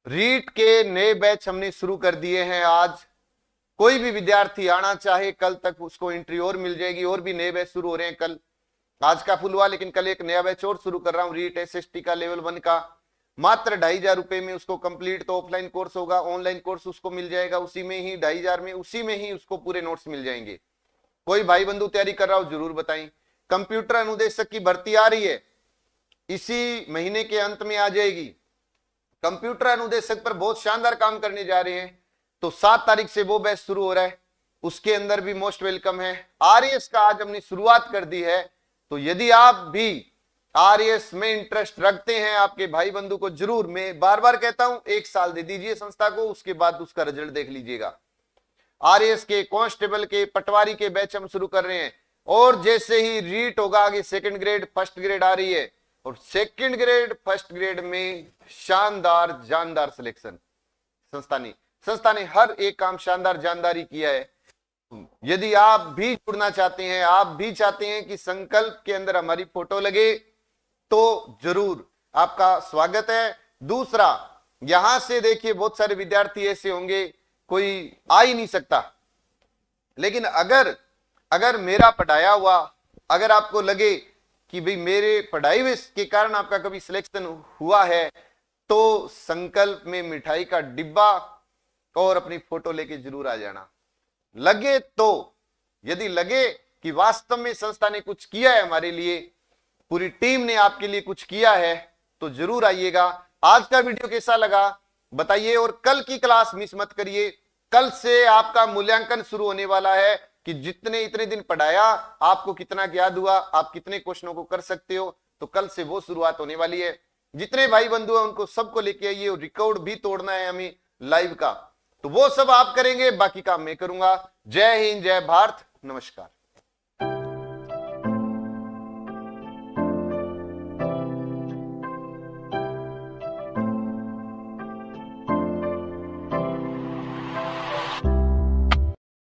रीट के नए बैच हमने शुरू कर दिए हैं आज। कोई भी विद्यार्थी आना चाहे कल तक उसको एंट्री और मिल जाएगी, और भी नए बैच शुरू हो रहे हैं कल। आज का फुल हुआ, लेकिन कल एक नया बैच और शुरू कर रहा हूं रीट SST का लेवल 1 का, मात्र 2500 रुपए में उसको कंप्लीट। तो ऑफलाइन कोर्स होगा, ऑनलाइन कोर्स उसको मिल जाएगा उसी में ही 2500 में, उसी में ही उसको पूरे नोट्स मिल जाएंगे। कोई भाई बंधु तैयारी कर रहा हो जरूर बताएं। कंप्यूटर अनुदेशक की भर्ती आ रही है, इसी महीने के अंत में आ जाएगी। कंप्यूटर अनुदेशक पर बहुत शानदार काम करने जा रहे हैं, तो 7 तारीख से वो बैच शुरू हो रहा है, उसके अंदर भी मोस्ट वेलकम है। RAS का आज हमने शुरुआत कर दी है, तो यदि आप भी RAS में इंटरेस्ट रखते हैं, आपके भाई बंधु को जरूर, मैं बार बार कहता हूं, 1 साल दे दीजिए संस्था को, उसके बाद उसका रिजल्ट देख लीजिएगा। RAS के, कांस्टेबल के, पटवारी के बैच हम शुरू कर रहे हैं। और जैसे ही रीट होगा आगे, 2nd ग्रेड 1st ग्रेड आ रही है, और 2nd ग्रेड 1st ग्रेड में शानदार जानदार सिलेक्शन संस्था ने हर एक काम शानदार जानदारी किया है। यदि आप भी जुड़ना चाहते हैं, आप भी चाहते हैं कि संकल्प के अंदर हमारी फोटो लगे, तो जरूर आपका स्वागत है। दूसरा, यहां से देखिए बहुत सारे विद्यार्थी ऐसे होंगे कोई आ ही नहीं सकता, लेकिन अगर मेरा पढ़ाया हुआ, अगर आपको लगे कि भाई मेरे पढ़ाई हुए के कारण आपका कभी सिलेक्शन हुआ है, तो संकल्प में मिठाई का डिब्बा और अपनी फोटो लेके जरूर आ जाना। लगे तो, यदि लगे कि वास्तव में संस्था ने कुछ किया है हमारे लिए, पूरी टीम ने आपके लिए कुछ किया है, तो जरूर आइएगा। आज का वीडियो कैसा लगा बताइए, और कल की क्लास मिस मत करिए। कल से आपका मूल्यांकन शुरू होने वाला है कि जितने इतने दिन पढ़ाया आपको कितना याद हुआ, आप कितने क्वेश्चनों को कर सकते हो। तो कल से वो शुरुआत होने वाली है। जितने भाई बंधु हैं उनको सबको लेके आइए, और रिकॉर्ड भी तोड़ना है हमें लाइव का, तो वो सब आप करेंगे, बाकी काम मैं करूंगा। जय हिंद, जय भारत, नमस्कार।